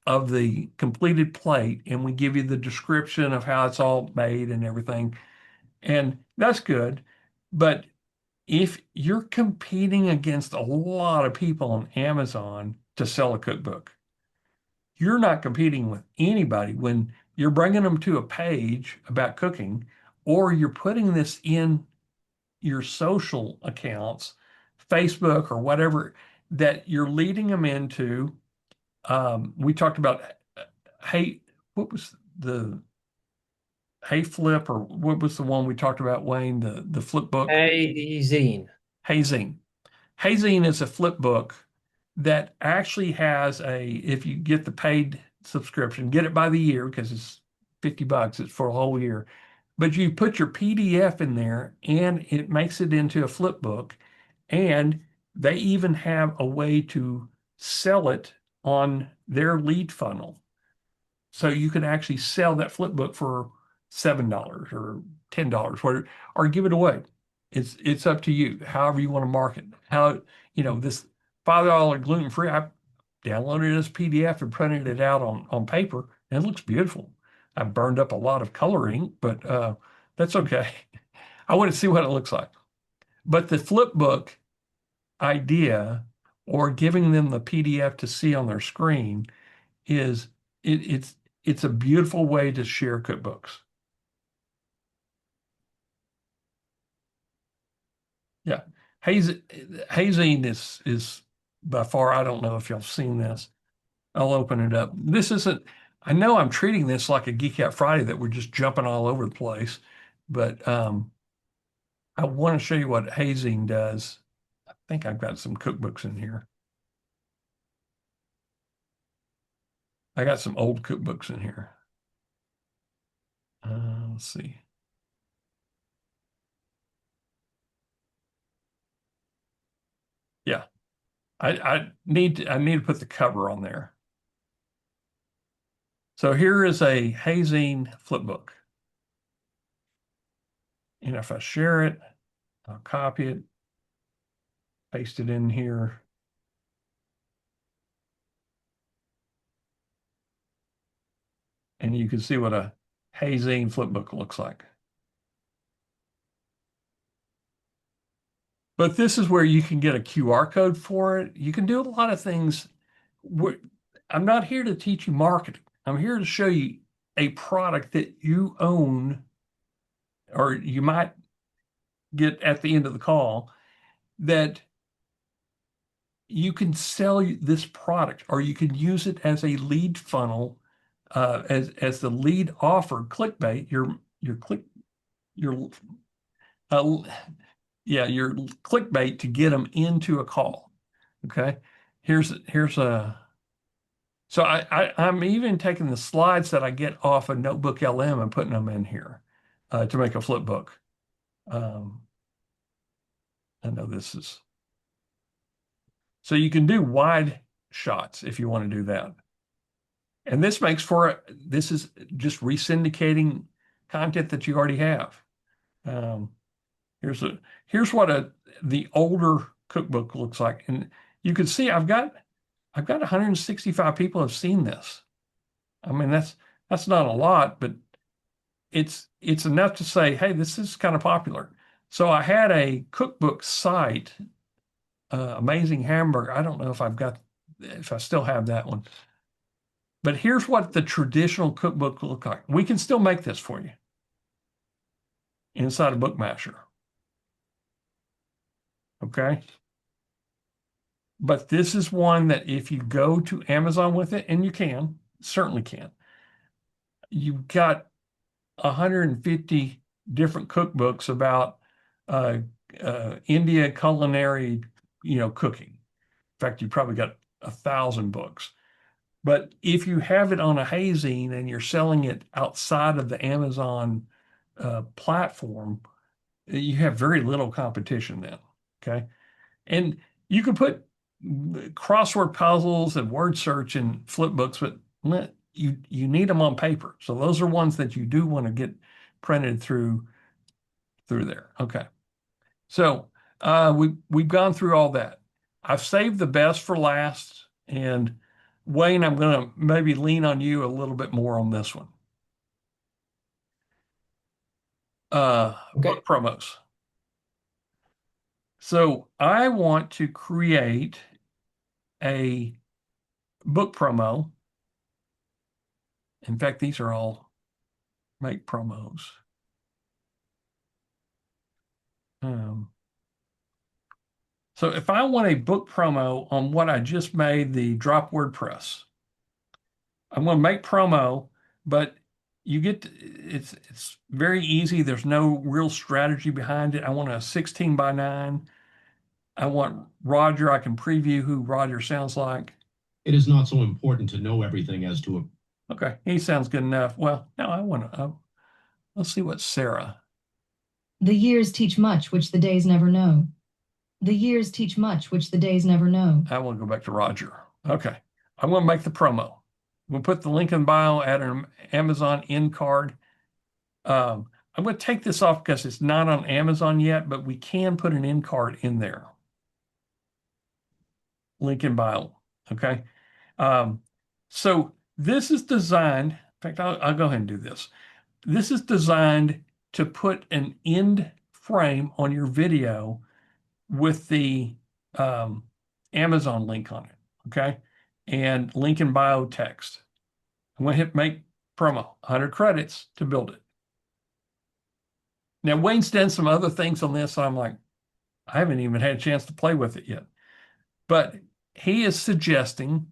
of the completed plate, and we give you the description of how it's all made and everything. And that's good. But if you're competing against a lot of people on Amazon to sell a cookbook, you're not competing with anybody when you're bringing them to a page about cooking, or you're putting this in your social accounts, Facebook or whatever, that you're leading them into. We talked about, hey, what was the Hey Flip, or what was the one we talked about, Wayne, the flip book? Heyzine. Heyzine. Heyzine is a flip book that actually has if you get the paid subscription, get it by the year because it's $50, it's for a whole year. But you put your PDF in there and it makes it into a flip book. And they even have a way to sell it on their lead funnel. So you can actually sell that flip book for $7 or $10, or give it away. It's up to you, however you want to market. This $5 gluten free, I downloaded this PDF and printed it out on paper, and it looks beautiful. I burned up a lot of coloring, but that's okay. I want to see what it looks like. But the flip book idea, or giving them the PDF to see on their screen, is it's a beautiful way to share cookbooks. Yeah. Heyzine is by far, I don't know if y'all seen this. I'll open it up. This isn't, I know I'm treating this like a Geek Out Friday that we're just jumping all over the place, but I want to show you what Heyzine does. I think I've got some cookbooks in here. I got some old cookbooks in here. Let's see. Yeah, I need to put the cover on there. So here is a Heyzine flipbook. And if I share it, I'll copy it, paste it in here. And you can see what a Heyzine flipbook looks like. But this is where you can get a QR code for it. You can do a lot of things. I'm not here to teach you marketing. I'm here to show you a product that you own, or you might get at the end of the call, that you can sell this product, or you can use it as a lead funnel, as the lead offer, clickbait. Your uh, your clickbait to get them into a call. Okay, here's a. So I'm even taking the slides that I get off of Notebook LM and putting them in here to make a flip book. Um, I know this is, so you can do wide shots if you want to do that. And this is just resyndicating content that you already have. Um, here's what the older cookbook looks like. And you can see I've got 165 people have seen this. I mean, that's not a lot, but it's enough to say, hey, this is kind of popular. So I had a cookbook site, Amazing Hamburger. I don't know if I still have that one. But here's what the traditional cookbook look like. We can still make this for you inside of BookMasher. Okay. But this is one that if you go to Amazon with it, and you can, certainly can, you've got 150 different cookbooks about uh, India culinary, cooking. In fact, you probably got 1,000 books. But if you have it on a Heyzine and you're selling it outside of the Amazon platform, you have very little competition then. Okay. And you can put crossword puzzles and word search in flipbooks, but you need them on paper. So those are ones that you do want to get printed through there. Okay. So we've gone through all that. I've saved the best for last, and Wayne, I'm going to maybe lean on you a little bit more on this one. Okay. Book promos. So I want to create a book promo In fact, these are all make promos. Um, so if I want a book promo on what I just made, the drop WordPress, I'm going to make promo, but it's very easy. There's no real strategy behind it. I want a 16 by 9. I want Roger. I can preview who Roger sounds like. It is not so important to know everything as to Okay, he sounds good enough. Well, now I want to. Let's see what Sarah. The years teach much which the days never know. The years teach much which the days never know. I want to go back to Roger. Okay, I'm going to make the promo. We'll put the link in bio, add an Amazon end card. I'm going to take this off because it's not on Amazon yet, but we can put an end card in there. Link in bio. Okay. Um, so this is designed, in fact, I'll go ahead and do this. This is designed to put an end frame on your video with the Amazon link on it. Okay. And link in bio text. I'm going to hit make promo, 100 credits to build it. Now, Wayne's done some other things on this. So I'm like, I haven't even had a chance to play with it yet. But he is suggesting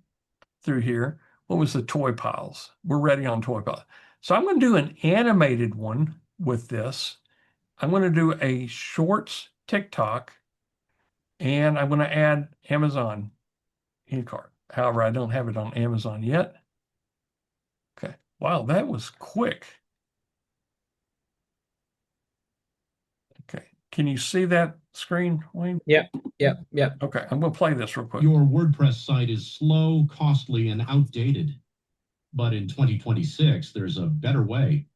through here, what was the toy piles? We're ready on toy piles. So I'm going to do an animated one with this. I'm going to do a shorts TikTok, and I'm going to add Amazon in cart. However, I don't have it on Amazon yet. Okay. Wow, that was quick. Okay. Can you see that screen, Wayne? Yep, yep, yep. Okay, I'm going to play this real quick. your WordPress site is slow, costly, and outdated. But in 2026, there's a better way.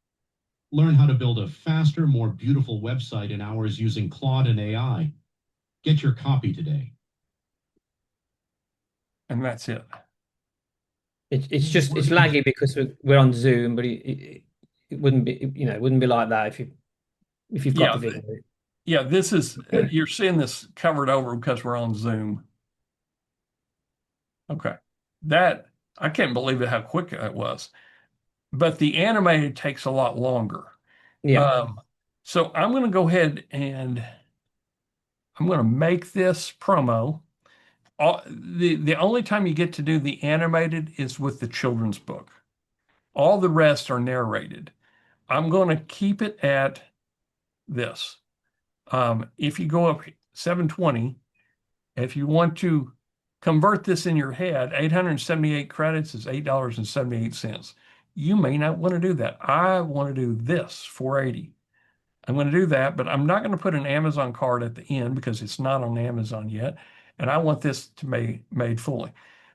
Learn how to build a faster, more beautiful website in hours using Claude and AI. Get your copy today. And that's it. It's just it's laggy because we're on Zoom, but it wouldn't be it wouldn't be like that if you've got the video. Yeah, this is, you're seeing this covered over because we're on Zoom. Okay. That, I can't believe it how quick it was. But the animated takes a lot longer. Yeah. So I'm going to go ahead and I'm going to make this promo. The only time you get to do the animated is with the children's book. All the rest are narrated. I'm going to keep it at this. If you go up 720, if you want to convert this in your head, 878 credits is $8.78. You may not want to do that. I want to do this, 480. I'm going to do that, but I'm not going to put an Amazon card at the end because it's not on Amazon yet. And I want this to be made fully.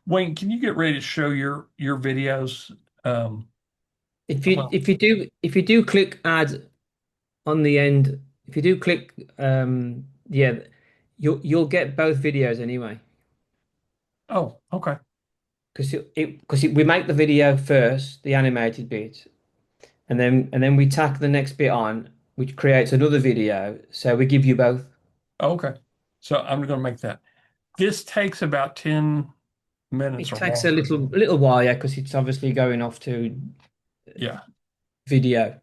Wayne, can you get ready to show your videos? If you do click add on the end, if you do click yeah, you'll get both videos anyway. Oh, okay. Because we make the video first, the animated bit, and then we tack the next bit on, which creates another video. So we give you both. Okay. So I'm going to make that. This takes about 10 minutes It or takes longer. a little while, yeah, because it's obviously going off to Yeah. video.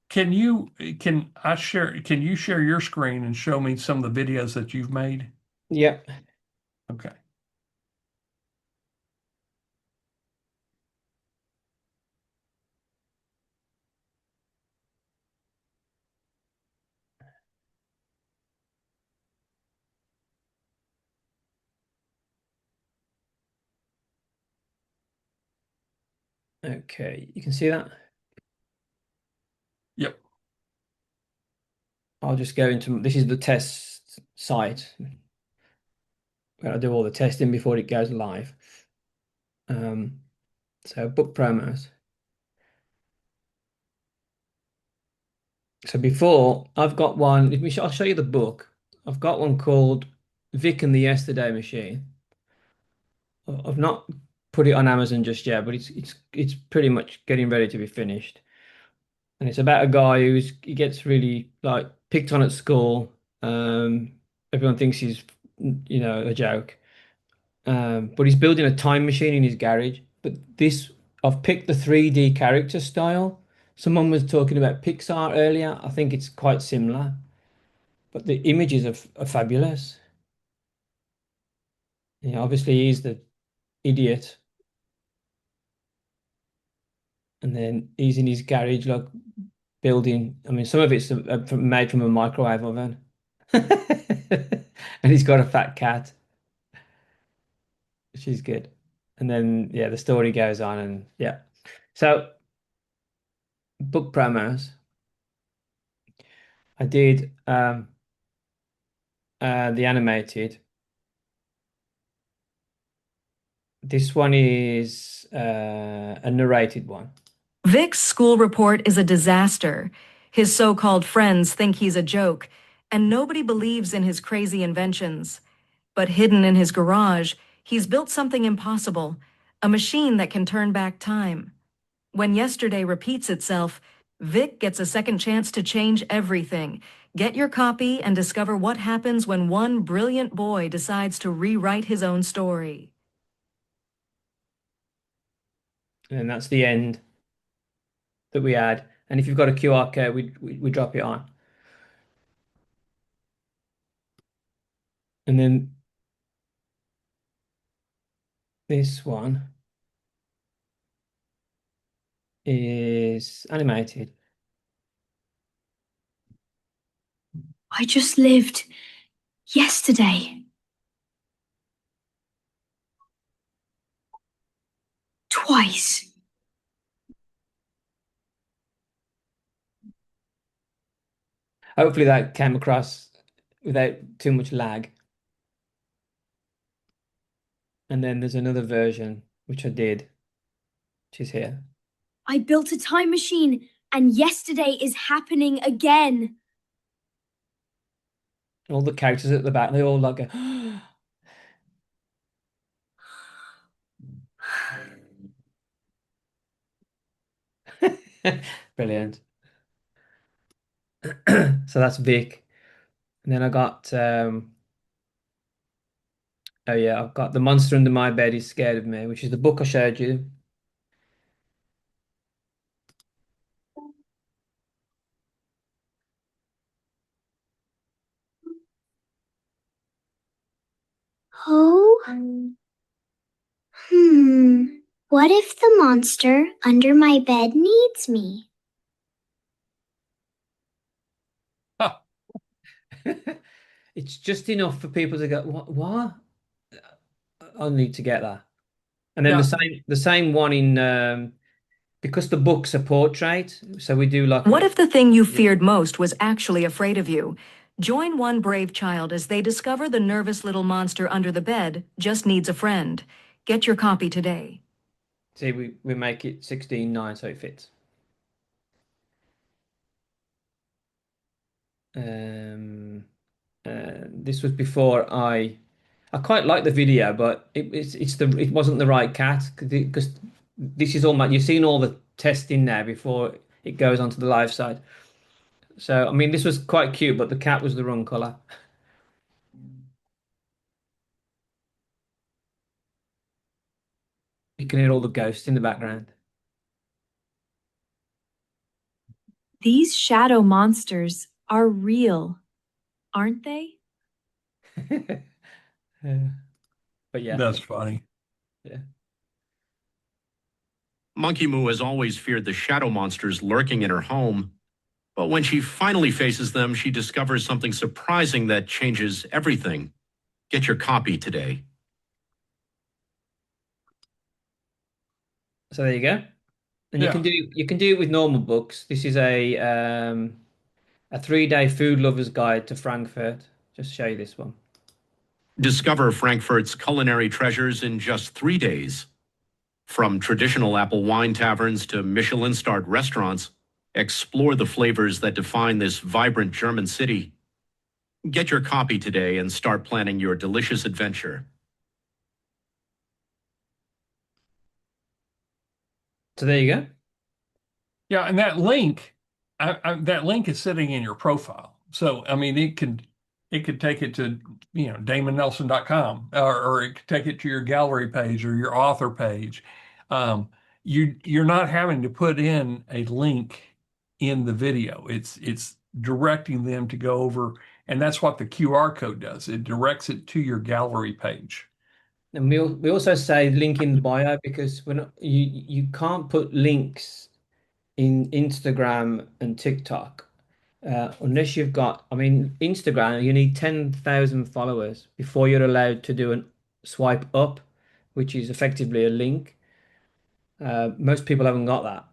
Can you share your screen and show me some of the videos that you've made? Yeah. Okay. Okay, you can see that. Yep. I'll just go into this is the test site. I'll do all the testing before it goes live. So book promos. So before I've got one, I'll show you the book. I've got one called Vic and the Yesterday Machine. I've not put it on Amazon just yet, but it's pretty much getting ready to be finished. And it's about a guy he gets really like picked on at school. Everyone thinks he's a joke. But he's building a time machine in his garage. But this I've picked the 3D character style. Someone was talking about Pixar earlier. I think it's quite similar, but the images are fabulous. Yeah, obviously he's the idiot, and then he's in his garage, like building. I mean, some of it's made from a microwave oven, and he's got a fat cat, which is good. And then yeah, the story goes on, and yeah. So book promos. I did the animated. This one is a narrated one. Vic's school report is a disaster. His so-called friends think he's a joke, and nobody believes in his crazy inventions. But hidden in his garage, he's built something impossible, a machine that can turn back time. When yesterday repeats itself, Vic gets a second chance to change everything. Get your copy and discover what happens when one brilliant boy decides to rewrite his own story. And that's the end that we add. And if you've got a QR code, we drop it on. And then this one is animated. I just lived yesterday. Twice. Hopefully that came across without too much lag. And then there's another version, which I did, which is here. I built a time machine, and yesterday is happening again. All the characters at the back, they all like go, brilliant. So that's Vic. And then I got oh yeah, I've got The Monster Under My Bed Is Scared of Me, which is the book I showed you. Oh, what if the monster under my bed needs me? Huh. It's just enough for people to go, what? I need to get that. And then Yeah. the same one in because the book's a portrait, so we do like What if the thing you feared most was actually afraid of you? Join one brave child as they discover the nervous little monster under the bed just needs a friend. Get your copy today. see we make it 16:9 so it fits. This was before I quite like the video, but it wasn't the right cat because this is all my you've seen all the testing now before it goes onto the live side. So I mean this was quite cute, but the cat was the wrong color. You can hear all the ghosts in the background. These shadow monsters are real, aren't they? But yeah, That's funny. yeah. Monkey Moo has always feared the shadow monsters lurking in her home. But when she finally faces them, she discovers something surprising that changes everything. Get your copy today. So there you go. And Yeah. you can do it with normal books. This is a 3-day food lover's guide to Frankfurt. Just show you this one. Discover Frankfurt's culinary treasures in just 3 days. From traditional apple wine taverns to Michelin-starred restaurants, explore the flavors that define this vibrant German city. Get your copy today and start planning your delicious adventure. So there you go. Yeah, and that link, that link is sitting in your profile. So I mean, it could take it to DamonNelson.com, or it could take it to your gallery page or your author page. you're not having to put in a link in the video. It's directing them to go over, and that's what the QR code does. It directs it to your gallery page. And we also say link in bio because you can't put links in Instagram and TikTok unless you've got, I mean, Instagram, you need 10,000 followers before you're allowed to do a swipe up, which is effectively a link. Most people haven't got that,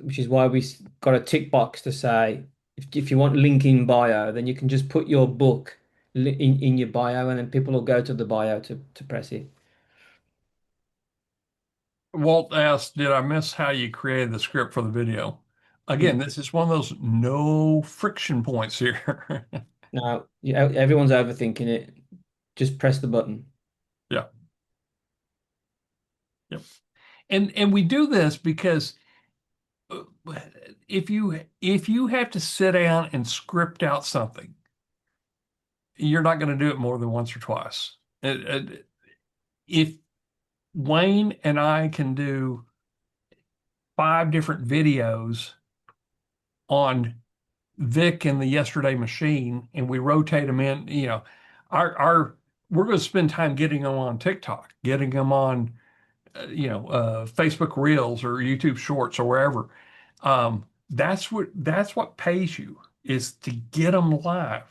which is why we got a tick box to say if you want link in bio, then you can just put your book in your bio, and then people will go to the bio to press it. Walt asked, did I miss how you created the script for the video? Again, this is one of those no friction points here. Now, everyone's overthinking it. Just press the button. Yeah. Yep. And we do this because if you have to sit down and script out something, you're not going to do it more than once or twice. If Wayne and I can do 5 different videos on Vic and the Yesterday Machine, and we rotate them in, our we're going to spend time getting them on TikTok, getting them on, Facebook Reels or YouTube Shorts or wherever. That's what pays you, is to get them live.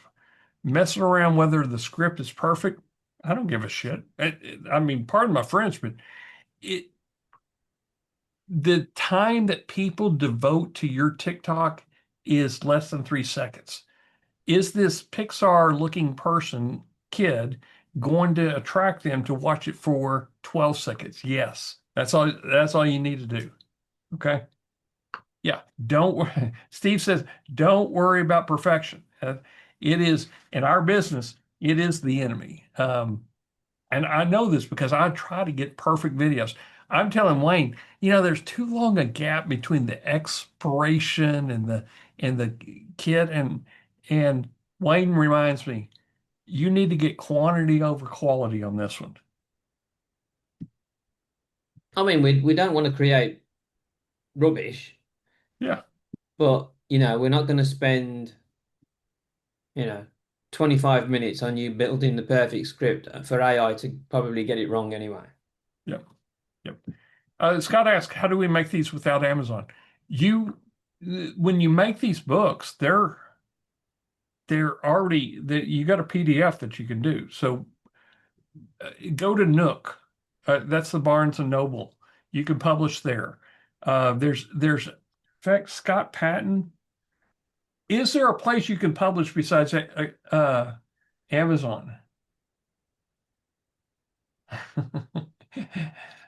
Messing around whether the script is perfect, I don't give a shit. I mean, pardon my French, but the time that people devote to your TikTok is less than 3 seconds. Is this Pixar looking kid going to attract them to watch it for 12 seconds? Yes. That's all you need to do. Okay. Yeah. Steve says, don't worry about perfection. It is, in our business, it is the enemy. And I know this because I try to get perfect videos. I'm telling Wayne, there's too long a gap between the expiration and the kid, and Wayne reminds me, you need to get quantity over quality on this one. I mean, we don't want to create rubbish. Yeah. But, we're not going to spend, 25 minutes on you building the perfect script for AI to probably get it wrong anyway. Yep. Yep. Scott asked, how do we make these without Amazon? When you make these books, they're already, you got a PDF that you can do. So go to Nook. That's the Barnes and Noble. You can publish there. There's in fact, Scott Patton. Is there a place you can publish besides Amazon?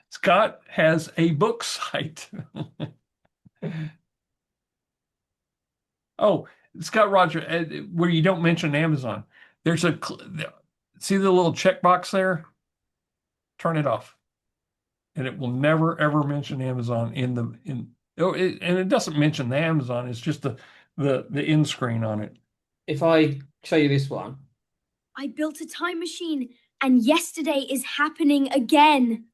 Scott has a book site. Oh, Scott Roger, where you don't mention Amazon. There's see the little checkbox there? Turn it off. And it will never ever mention Amazon and it doesn't mention the Amazon, it's just the end screen on it. If I show you this one. I built a time machine, and yesterday is happening again.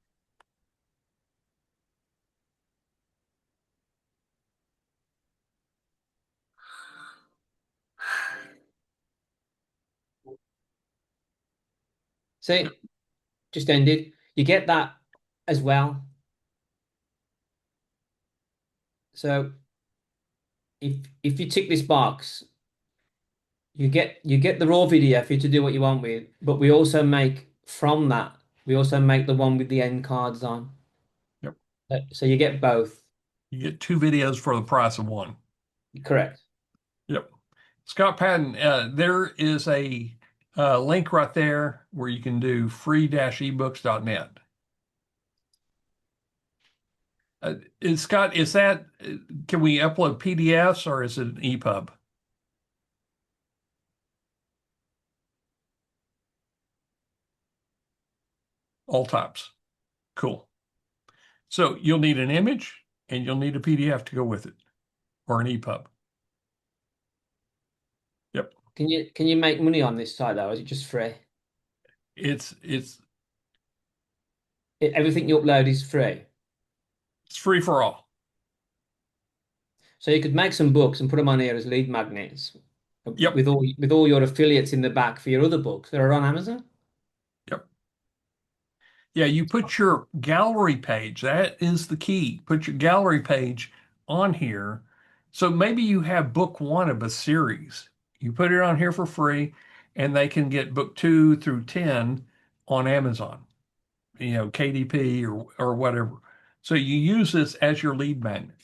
See, just ended. You get that as well. So if you tick this box, you get the raw video for you to do what you want with, but we also make the one with the end cards on. Yep. So you get both. You get 2 videos for the price of one. Correct. Yep. Scott Patton, there is a link right there where you can do free-ebooks.net. Scott, can we upload PDFs or is it an EPUB? All types. Cool. So you'll need an image and you'll need a PDF to go with it, or an EPUB. Yep. Can you make money on this site though? Or is it just free? It's Everything you upload is free. It's free for all. So you could make some books and put them on here as lead magnets Yep. with all your affiliates in the back for your other books that are on Amazon. Yep. Yeah, you put your gallery page. That is the key. Put your gallery page on here. So maybe you have book one of a series. You put it on here for free, and they can get book 2 through 10 on Amazon, KDP or whatever. So you use this as your lead magnet.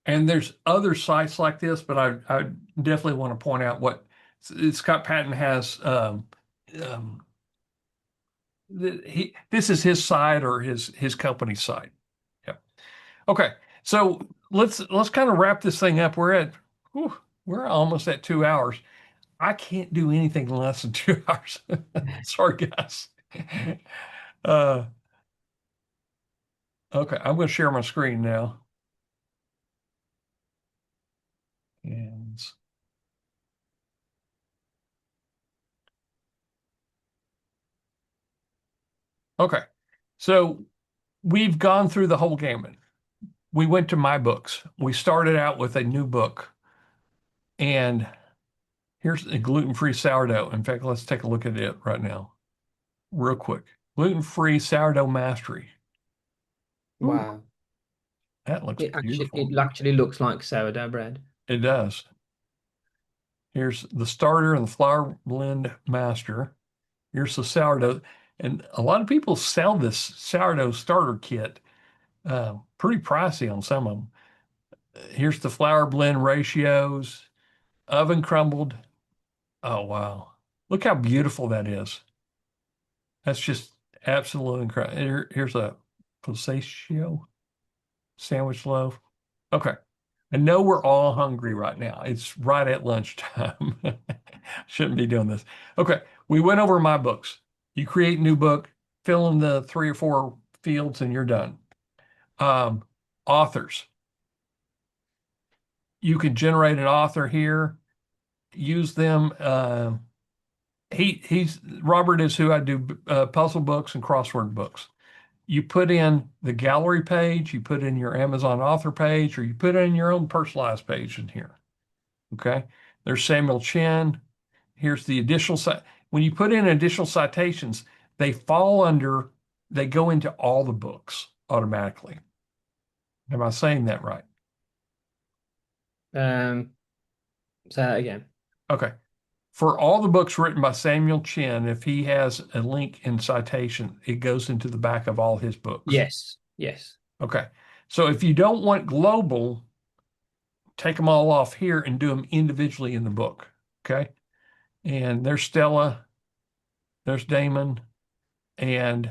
And there's other sites like this, but I definitely want to point out what Scott Patton has. This is his site or his company's site. Yeah. Okay. So let's kind of wrap this thing up. We're almost at 2 hours. I can't do anything in less than 2 hours. Sorry, guys. Okay, I'm going to share my screen now. And okay, so we've gone through the whole gamut. We went to my books. We started out with a new book, and here's a gluten-free sourdough. In fact, let's take a look at it right now, real quick. Gluten-free sourdough mastery. Wow. Ooh, that looks beautiful. It actually looks like sourdough bread. It does. Here's the starter and the flour blend master. Here's the sourdough. And a lot of people sell this sourdough starter kit. Pretty pricey on some of them. Here's the flour blend ratios, oven crumbled. Oh, wow. Look how beautiful that is. That's just absolutely incredible. Here's a pistachio sandwich loaf. Okay. I know we're all hungry right now. It's right at lunchtime. Shouldn't be doing this. Okay. We went over my books. You create a new book, fill in the 3 or 4 fields, and you're done. Authors. You can generate an author here, use them. Robert is who I do puzzle books and crossword books. You put in the gallery page, you put in your Amazon author page, or you put in your own personalized page in here. Okay. There's Samuel Chen. Here's the additional site. When you put in additional citations, they go into all the books automatically. Am I saying that right? Say that again. Okay. For all the books written by Samuel Chen, if he has a link in citation, it goes into the back of all his books. Yes. Yes. Okay. So if you don't want global, take them all off here and do them individually in the book. Okay. And there's Stella, there's Damon. And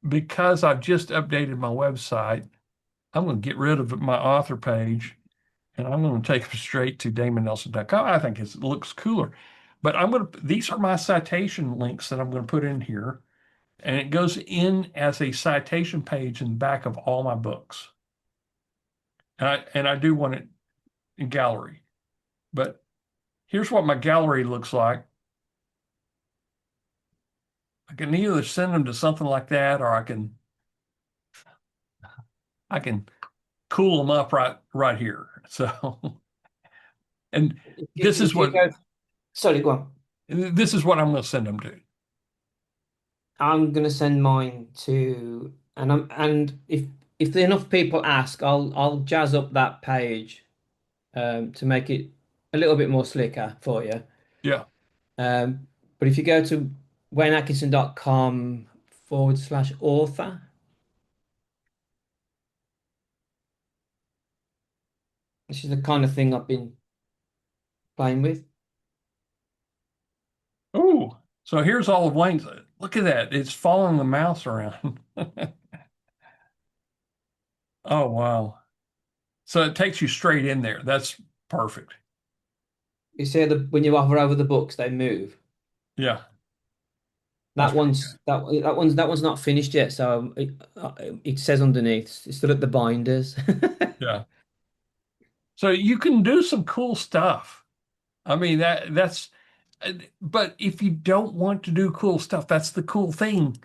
because I've just updated my website, I'm going to get rid of my author page and I'm going to take them straight to damonnelson.com. I think it looks cooler. But these are my citation links that I'm going to put in here. And it goes in as a citation page in the back of all my books. And I do want it in gallery. But here's what my gallery looks like. I can either send them to something like that, or I can cool them up right here. So, and this is what. Sorry, go on. This is what I'm going to send them to. I'm gonna send mine to, and if enough people ask, I'll jazz up that page, to make it a little bit more slicker for you. Yeah. But if you go to wayneatkinson.com/author, this is the kind of thing I've been playing with. Oh, so here's all of Wayne's. Look at that. It's following the mouse around. Oh, wow. So it takes you straight in there. That's perfect. You see when you hover over the books, they move. Yeah. That one's not finished yet, so it says underneath, it's still at the binders. Yeah. So you can do some cool stuff. I mean, but if you don't want to do cool stuff, that's the cool thing.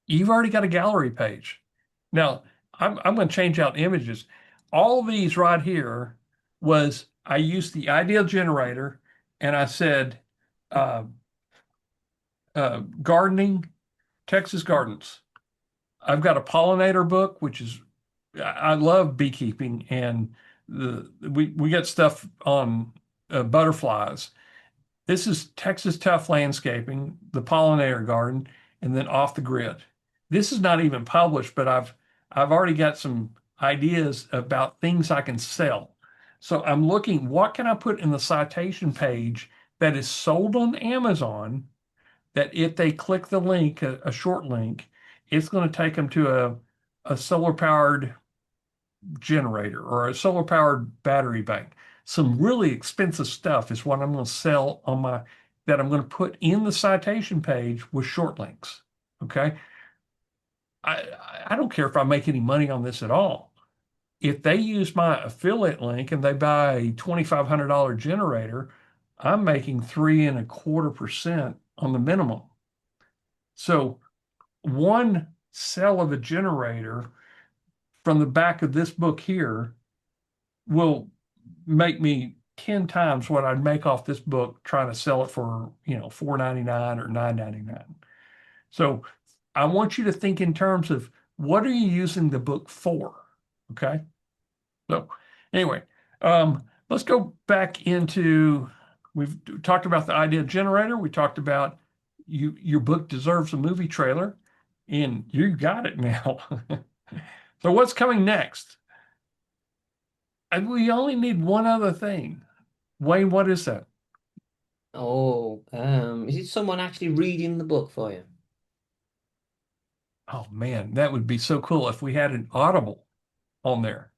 You've already got a gallery page. Now, I'm going to change out images. All these right here was I used the ideal generator and I said, uh, gardening, Texas gardens. I've got a pollinator book, which is I love beekeeping, and we get stuff on butterflies. This is Texas Tough Landscaping, the pollinator garden, and then Off the Grid. This is not even published, but I've already got some ideas about things I can sell. So I'm looking, what can I put in the citation page that is sold on Amazon that if they click the link, a short link, it's going to take them to a solar powered generator or a solar powered battery bank. Some really expensive stuff is what I'm going to sell on my, that I'm going to put in the citation page with short links. Okay. I, I don't care if I make any money on this at all. If they use my affiliate link and they buy a $2,500 generator, I'm making 3.25% on the minimum. So one sell of a generator from the back of this book here will make me 10 times what I'd make off this book trying to sell it for, $4.99 or $9.99. So I want you to think in terms of what are you using the book for? Okay. So anyway, let's go back into, we've talked about the idea generator. We talked about your book deserves a movie trailer, and you got it now. So what's coming next? And we only need one other thing. Wayne, what is that? Oh, is it someone actually reading the book for you? Oh man, that would be so cool if we had an Audible on there.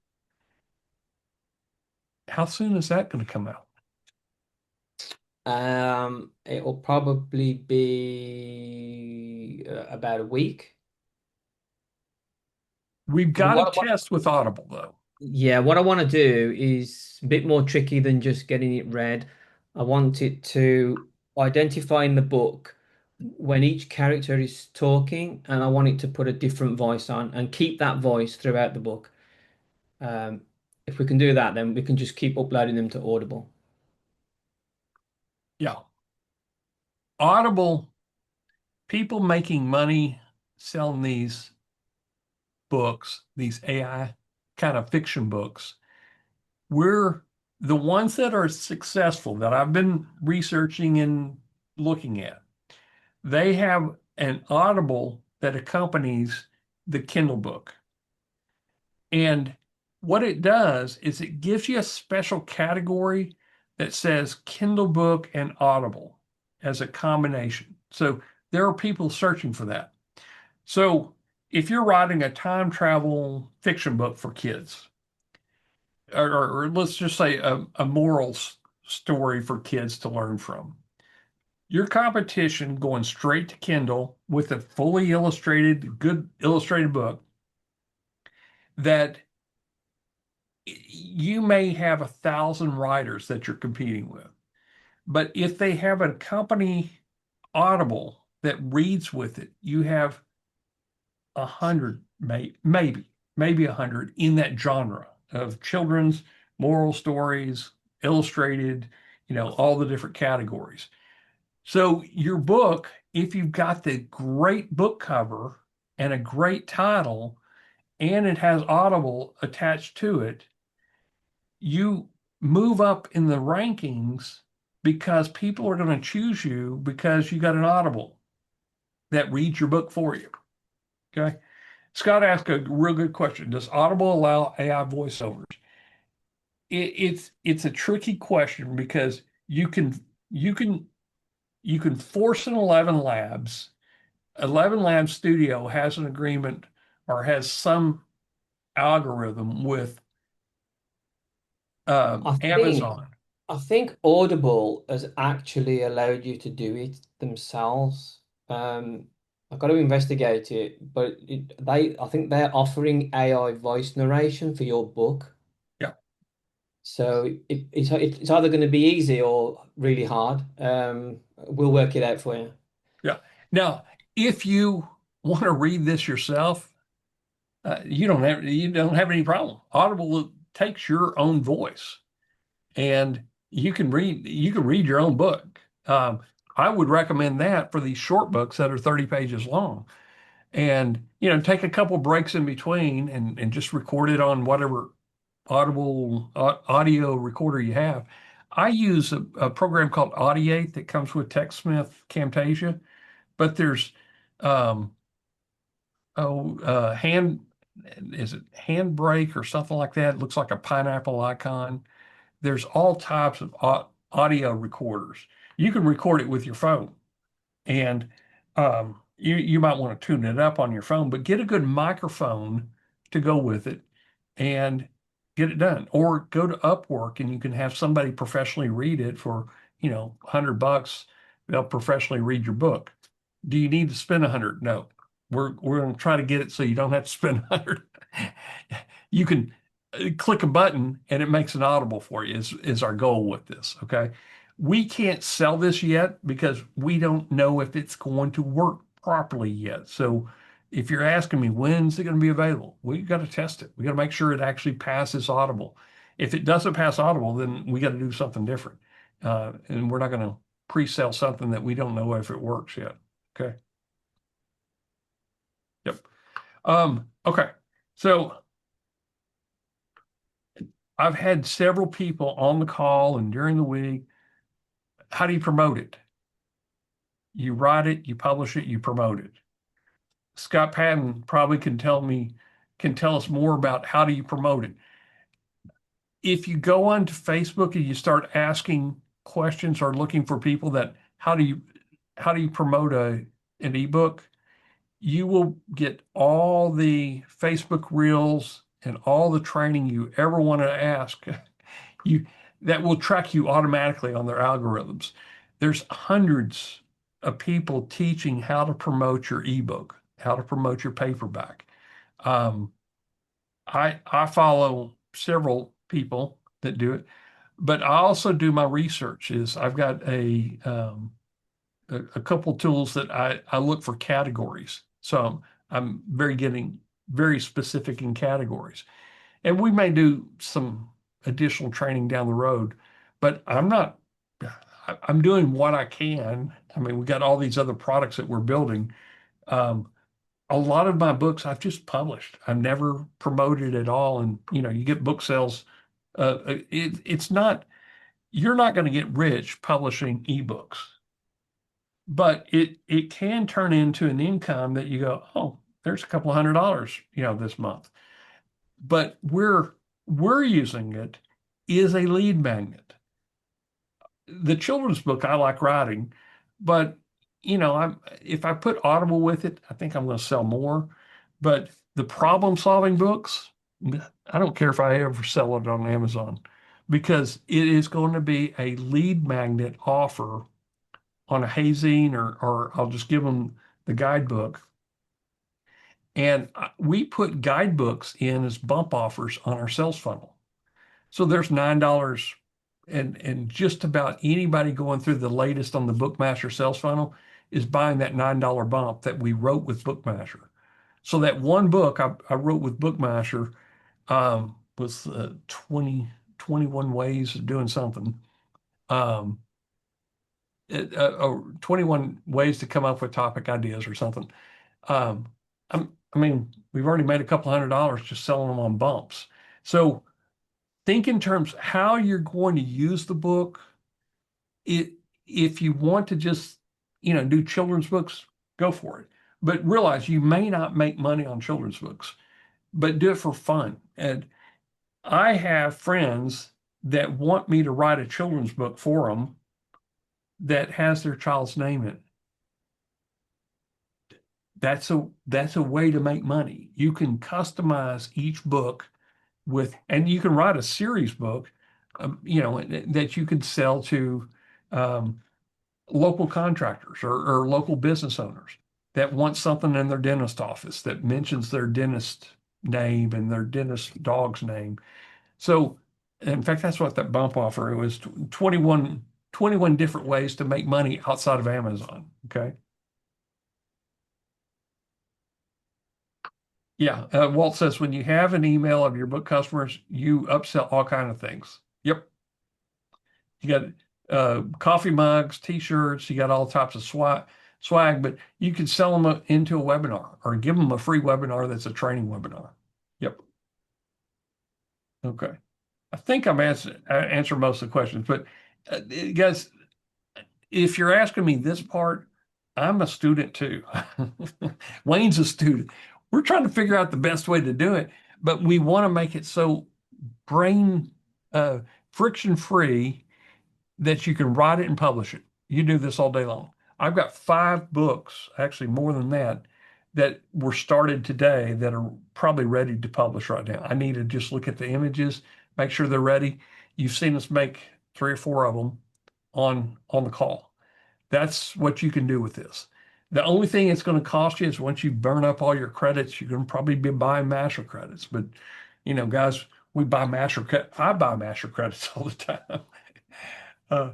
How soon is that going to come out? It will probably be about a week. We've But got a test with Audible though. yeah, what I want to do is a bit more tricky than just getting it read. I want it to identify in the book when each character is talking, and I want it to put a different voice on and keep that voice throughout the book. Um, if we can do that, then we can just keep uploading them to Audible. Yeah. Audible, people making money selling these books, these AI kind of fiction books. We're the ones that are successful that I've been researching and looking at. They have an Audible that accompanies the Kindle book. And what it does is it gives you a special category that says Kindle book and Audible as a combination. So there are people searching for that. So if you're writing a time travel fiction book for kids, or let's just say a moral story for kids to learn from, your competition going straight to Kindle with a fully illustrated, good illustrated book that you may have 1,000 writers that you're competing with. But if they have a company Audible that reads with it, you have 100, maybe 100 in that genre of children's moral stories, illustrated, all the different categories. So your book, if you've got the great book cover and a great title, and it has Audible attached to it, you move up in the rankings because people are going to choose you because you got an Audible that reads your book for you. Okay. Scott asked a real good question. Does Audible allow AI voiceovers? It's a tricky question because you can force an 11 Labs. 11 Labs Studio has an agreement or has some algorithm with I think Amazon. I think Audible has actually allowed you to do it themselves. I've got to investigate it, but I think they're offering AI voice narration for your book. Yeah, So it's either going to be easy or really hard. We'll work it out for you. yeah. Now, if you want to read this yourself, you don't have any problem. Audible takes your own voice, and you can read your own book. I would recommend that for these short books that are 30 pages long. And take a couple breaks in between and just record it on whatever Audible audio recorder you have. I use a program called Audiate that comes with TechSmith Camtasia, but there's um, hand is it Handbrake or something like that? It looks like a pineapple icon. There's all types of audio recorders. You can record it with your phone, and you might want to tune it up on your phone, but get a good microphone to go with it and get it done. Or go to Upwork and you can have somebody professionally read it for, $100. They'll professionally read your book. Do you need to spend 100? No. We're going to try to get it so you don't have to spend 100. You can click a button and it makes an Audible for you is our goal with this. Okay. We can't sell this yet because we don't know if it's going to work properly yet. So if you're asking me, when's it going to be available? We got to test it. We got to make sure it actually passes Audible. If it doesn't pass Audible, then we got to do something different. And we're not going to pre-sell something that we don't know if it works yet. Okay. Yep. Okay. So I've had several people on the call and during the week. How do you promote it? You write it, you publish it, you promote it. Scott Patton probably can tell us more about how do you promote it. If you go onto Facebook and you start asking questions or looking for people that how do you promote an ebook, you will get all the Facebook reels and all the training you ever want to ask. That will track you automatically on their algorithms. There's hundreds of people teaching how to promote your ebook, how to promote your paperback. I follow several people that do it, but I also do my research. I've got a couple tools that I look for categories. So I'm getting very specific in categories. And we may do some additional training down the road, but I'm doing what I can. I mean, we got all these other products that we're building. A lot of my books I've just published. I've never promoted at all. And, you get book sales. You're not going to get rich publishing ebooks, but it can turn into an income that you go, oh, there's a couple $100, this month. But we're using it is a lead magnet. The children's book I like writing, but if I put Audible with it, I think I'm going to sell more. But the problem-solving books, I don't care if I ever sell it on Amazon because it is going to be a lead magnet offer on a Heyzine or I'll just give them the guidebook. And we put guidebooks in as bump offers on our sales funnel. So there's $9 and just about anybody going through the latest on the BookMasher sales funnel is buying that $9 bump that we wrote with BookMasher. So that one book I wrote with BookMasher was 21 ways of doing something. 21 ways to come up with topic ideas or something. We've already made a couple $100 just selling them on bumps. So think in terms how you're going to use the book. If you want to just, do children's books, go for it. But realize you may not make money on children's books, but do it for fun. And I have friends that want me to write a children's book for them that has their child's name in it. That's a way to make money. You can customize each book and you can write a series book, that you can sell to local contractors or local business owners that want something in their dentist office that mentions their dentist name and their dentist dog's name. So, in fact, that's what that bump offer, it was 21 different ways to make money outside of Amazon. Okay. Yeah, Walt says when you have an email of your book customers, you upsell all kind of things. Yep, you got coffee mugs, T-shirts, you got all types of swag, but you can sell them into a webinar or give them a free webinar that's a training webinar. Yep. Okay. I think I'm answered most of the questions, but guys, if you're asking me this part, I'm a student too. Wayne's a student. We're trying to figure out the best way to do it, but we want to make it so brain uh, friction free that you can write it and publish it. You do this all day long. I've got 5 books, actually more than that, that were started today that are probably ready to publish right now. I need to just look at the images, make sure they're ready. You've seen us make 3 or 4 of them on the call. That's what you can do with this. The only thing it's going to cost you is once you burn up all your credits, you're going to probably be buying Masher credits. But, guys, we buy Masher credits. I buy Masher credits all the time. Uh,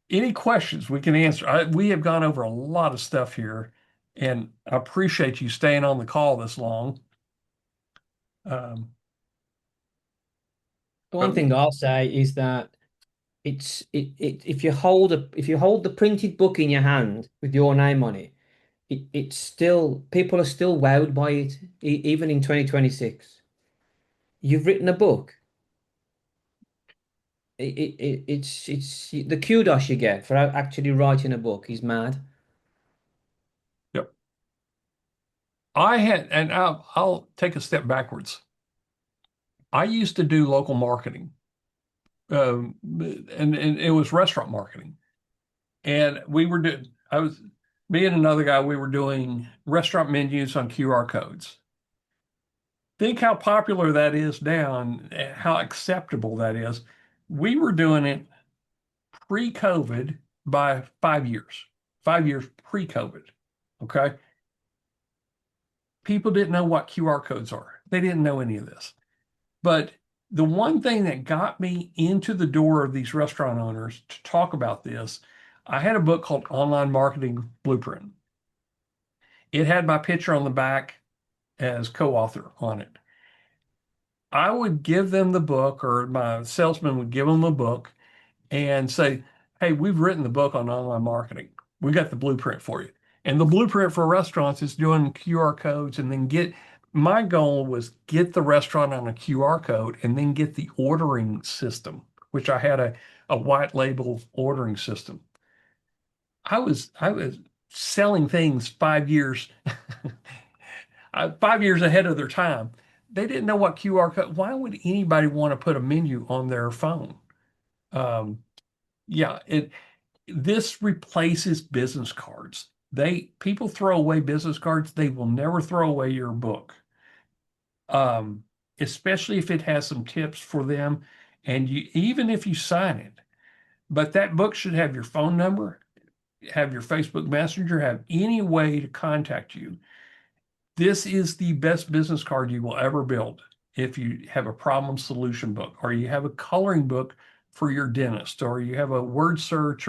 any questions we can answer? We have gone over a lot of stuff here, and I appreciate you staying on the call this long. One thing I'll say is that if you hold the printed book in your hand with your name on it, it's still, people are still wowed by it, even in 2026. You've written a book. It's the kudos you get for actually writing a book is mad. Yep. I'll take a step backwards. I used to do local marketing, and it was restaurant marketing. And me and another guy, we were doing restaurant menus on QR codes. Think how popular that is now and how acceptable that is. We were doing it pre-COVID by 5 years, 5 years pre-COVID. Okay. People didn't know what QR codes are. They didn't know any of this. But the one thing that got me into the door of these restaurant owners to talk about this, I had a book called Online Marketing Blueprint. It had my picture on the back as co-author on it. I would give them the book, or my salesman would give them a book and say, hey, we've written the book on online marketing. We got the blueprint for you. And the blueprint for restaurants is doing QR codes and then my goal was get the restaurant on a QR code and then get the ordering system, which I had a white label ordering system. I was selling things 5 years, 5 years ahead of their time. They didn't know what QR code. Why would anybody want to put a menu on their phone? Yeah, this replaces business cards. People throw away business cards. They will never throw away your book, especially if it has some tips for them, and even if you sign it. But that book should have your phone number, have your Facebook Messenger, have any way to contact you. This is the best business card you will ever build if you have a problem solution book, or you have a coloring book for your dentist, or you have a word search,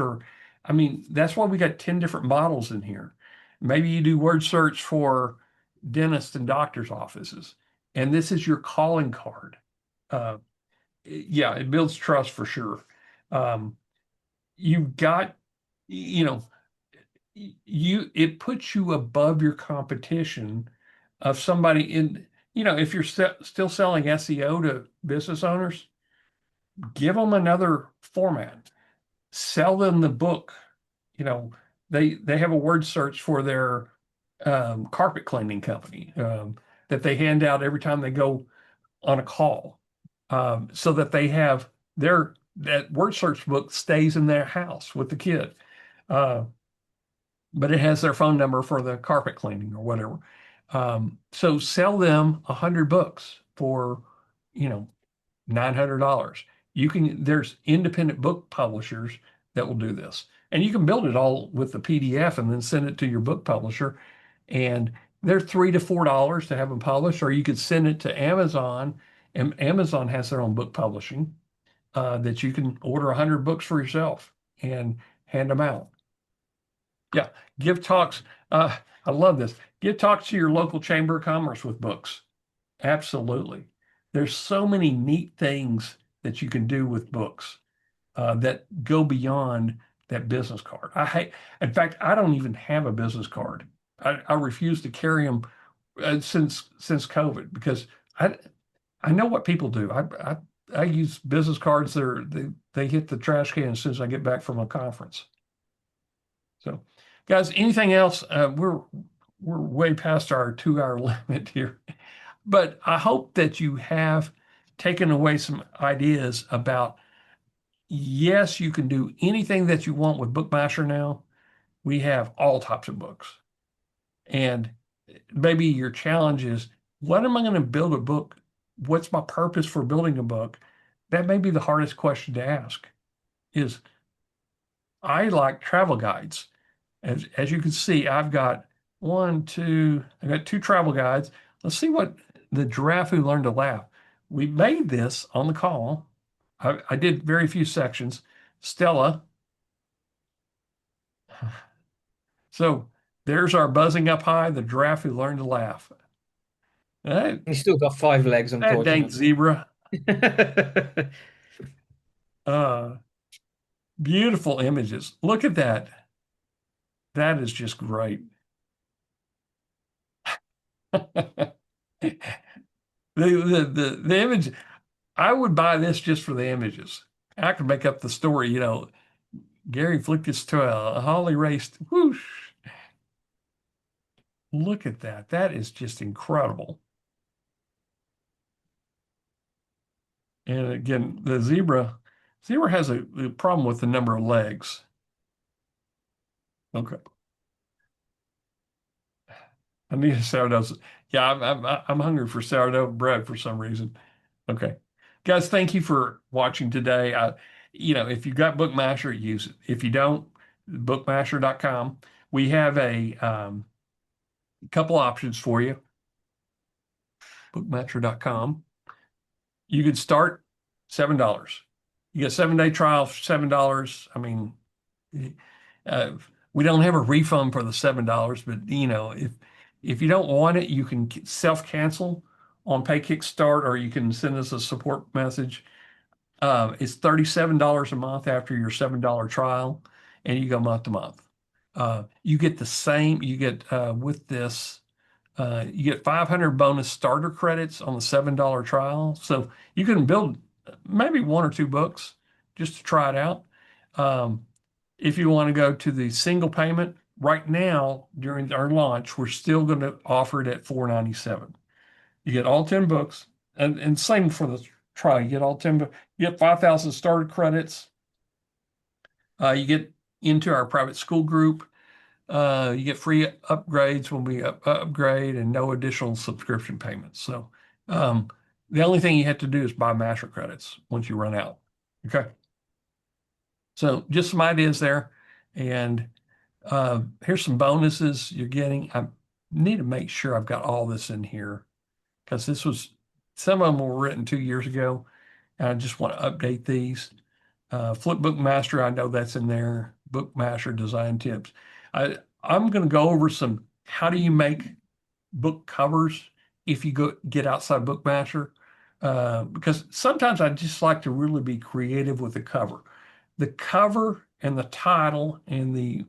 that's why we got 10 different models in here. Maybe you do word search for dentists and doctors' offices, and this is your calling card. Yeah, it builds trust for sure. You've got, it puts you above your competition of somebody if you're still selling SEO to business owners, give them another format, sell them the book. They have a word search for their carpet cleaning company that they hand out every time they go on a call, so that they have that word search book stays in their house with the kid. But it has their phone number for the carpet cleaning or whatever. So sell them 100 books for, $900. There's independent book publishers that will do this. And you can build it all with the PDF and then send it to your book publisher. And they're $3 to $4 to have them published, or you could send it to Amazon, and Amazon has their own book publishing that you can order 100 books for yourself and hand them out. Yeah, give talks. I love this. Give talks to your local chamber of commerce with books. Absolutely. There's so many neat things that you can do with books that go beyond that business card. In fact, I don't even have a business card. I refuse to carry them since COVID because I I know what people do. I use business cards. They hit the trash can as soon as I get back from a conference. So, guys, anything else? We're way past our 2 hour limit here, but I hope that you have taken away some ideas about yes, you can do anything that you want with BookMasher now. We have all types of books, and maybe your challenge is, what am I going to build a book? What's my purpose for building a book? That may be the hardest question to ask. Is I like travel guides. As you can see, I got two travel guides. Let's see what the Giraffe Who Learned to Laugh. We made this on the call. I did very few sections. Stella. So there's our buzzing up high, the giraffe who learned to laugh. That, He's still got 5 legs, that dang unfortunately. zebra. Uh, Beautiful images. Look at that. That is just great. The image, I would buy this just for the images. I could make up the story, Gary flicked his tail, Holly raced, whoosh. Look at that. That is just incredible. And again, the zebra has a problem with the number of legs. Okay. I need a sourdough. Yeah, I'm hungry for sourdough bread for some reason. Okay. Guys, thank you for watching today. If you've got BookMasher, use it. If you don't, bookmasher.com. We have a couple options for you. Bookmasher.com. You could start $7. You get a 7-day trial for $7. I mean, we don't have a refund for the $7, but if you don't want it, you can self-cancel on Pay Kickstart, or you can send us a support message. It's $37 a month after your $7 trial, and you go month to month. You get the same. You get with this. You get 500 bonus starter credits on the $7 trial, so you can build maybe 1 or 2 books just to try it out. If you want to go to the single payment, right now during our launch, we're still going to offer it at $4.97. You get all 10 books, and same for the trial. You get all 10 books. You get 5,000 starter credits. You get into our private school group. You get free upgrades when we upgrade, and no additional subscription payments. So the only thing you have to do is buy Masher credits once you run out. Okay. So just some ideas there. And here's some bonuses you're getting. I need to make sure I've got all this in here because some of them were written 2 years ago. And I just want to update these. Flipbook Master, I know that's in there. BookMasher design tips. I'm going to go over some, how do you make book covers if you get outside BookMasher? Because sometimes I just like to really be creative with the cover. The cover and the title and the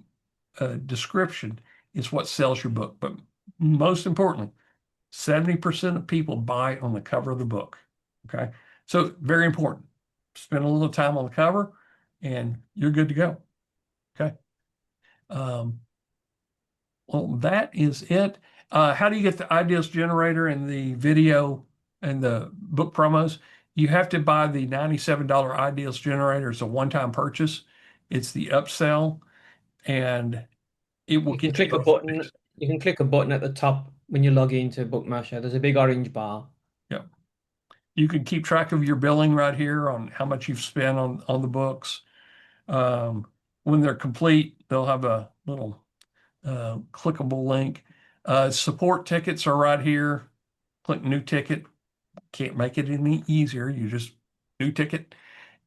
description is what sells your book. But most importantly, 70% of people buy on the cover of the book. Okay. So very important. Spend a little time on the cover and you're good to go. Okay. Well, that is it. How do you get the ideas generator and the video and the book promos? You have to buy the $97 ideas generator. It's a one-time purchase. It's the upsell, and it will You can get click a button. You can click a button at the top when you log into BookMasher. There's a big orange bar. Yeah. You can keep track of your billing right here on how much you've spent on the books. When they're complete, they'll have a little clickable link. Support tickets are right here. Click new ticket. Can't make it any easier. You just new ticket.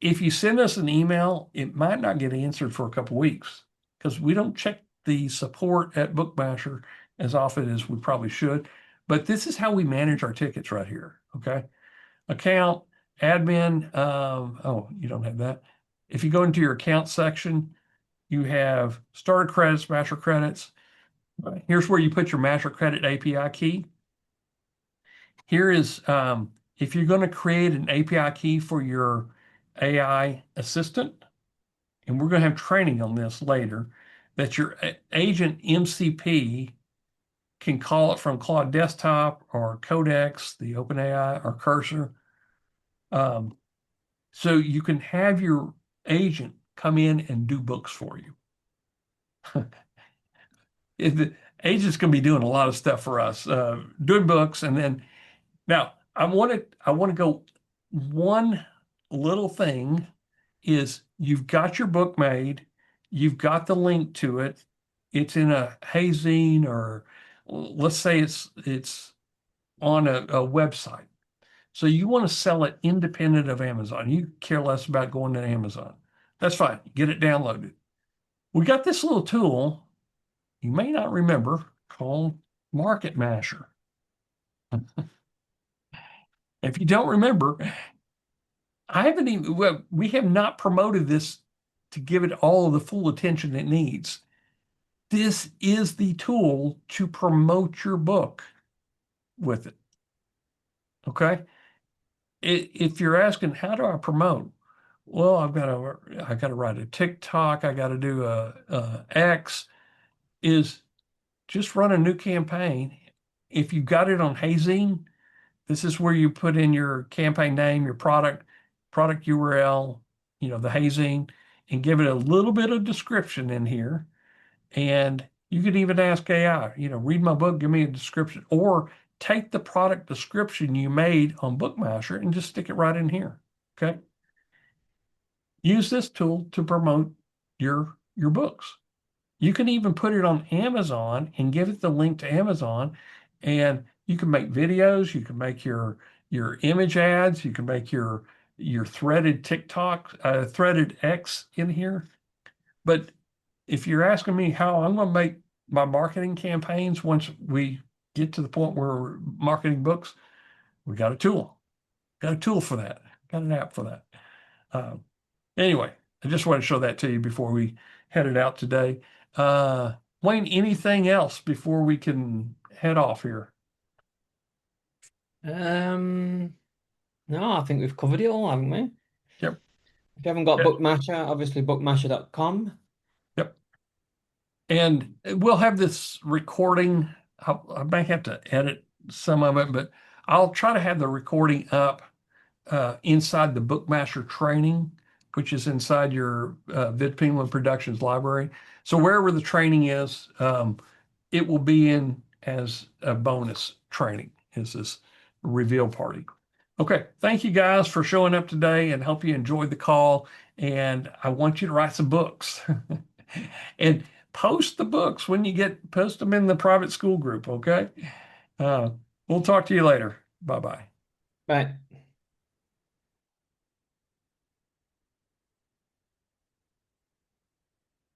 If you send us an email, it might not get answered for a couple weeks because we don't check the support at BookMasher as often as we probably should, but this is how we manage our tickets right here. Okay. Account, admin. Oh, you don't have that. If you go into your account section, you have starter credits, master credits. Here's where you put your master credit API key. Here is, if you're going to create an API key for your AI assistant, and we're going to have training on this later, that your agent MCP can call it from Claude Desktop or Codex, the OpenAI, or Cursor. So you can have your agent come in and do books for you. The agent's going to be doing a lot of stuff for us, doing books. And then now I want to go one little thing is you've got your book made, you've got the link to it, it's in a Heyzine, or let's say it's on a website. So you want to sell it independent of Amazon. You care less about going to Amazon. That's fine. Get it downloaded. We got this little tool you may not remember called MarketMasher. If you don't remember, we have not promoted this to give it all of the full attention it needs. This is the tool to promote your book with it. Okay? If you're asking, how do I promote? Well, I got to write a TikTok. I got to do a X. Is just run a new campaign. If you got it on Heyzine, this is where you put in your campaign name, your product URL, the Heyzine, and give it a little bit of description in here. And you could even ask AI, read my book, give me a description, or take the product description you made on BookMasher and just stick it right in here. Okay. Use this tool to promote your books. You can even put it on Amazon and give it the link to Amazon, and you can make videos, you can make your image ads, you can make your threaded TikTok, threaded X in here. But if you're asking me how I'm going to make my marketing campaigns once we get to the point where we're marketing books, we got a tool. Got a tool for that. Got an app for that. Anyway, I just want to show that to you before we headed out today. Wayne, anything else before we can head off here? No, I think we've covered it all, haven't we? Yep. If you haven't got Yep. BookMasher, obviously bookmasher.com. Yep. And we'll have this recording. I may have to edit some of it, but I'll try to have the recording up inside the BookMasher training, which is inside your Vid Penguin Productions library. So wherever the training is, it will be in as a bonus training, is this reveal party. Okay, thank you guys for showing up today, and hope you enjoyed the call. And I want you to write some books and post the books when you post them in the private school group. Okay. We'll talk to you later. Bye-bye. Bye.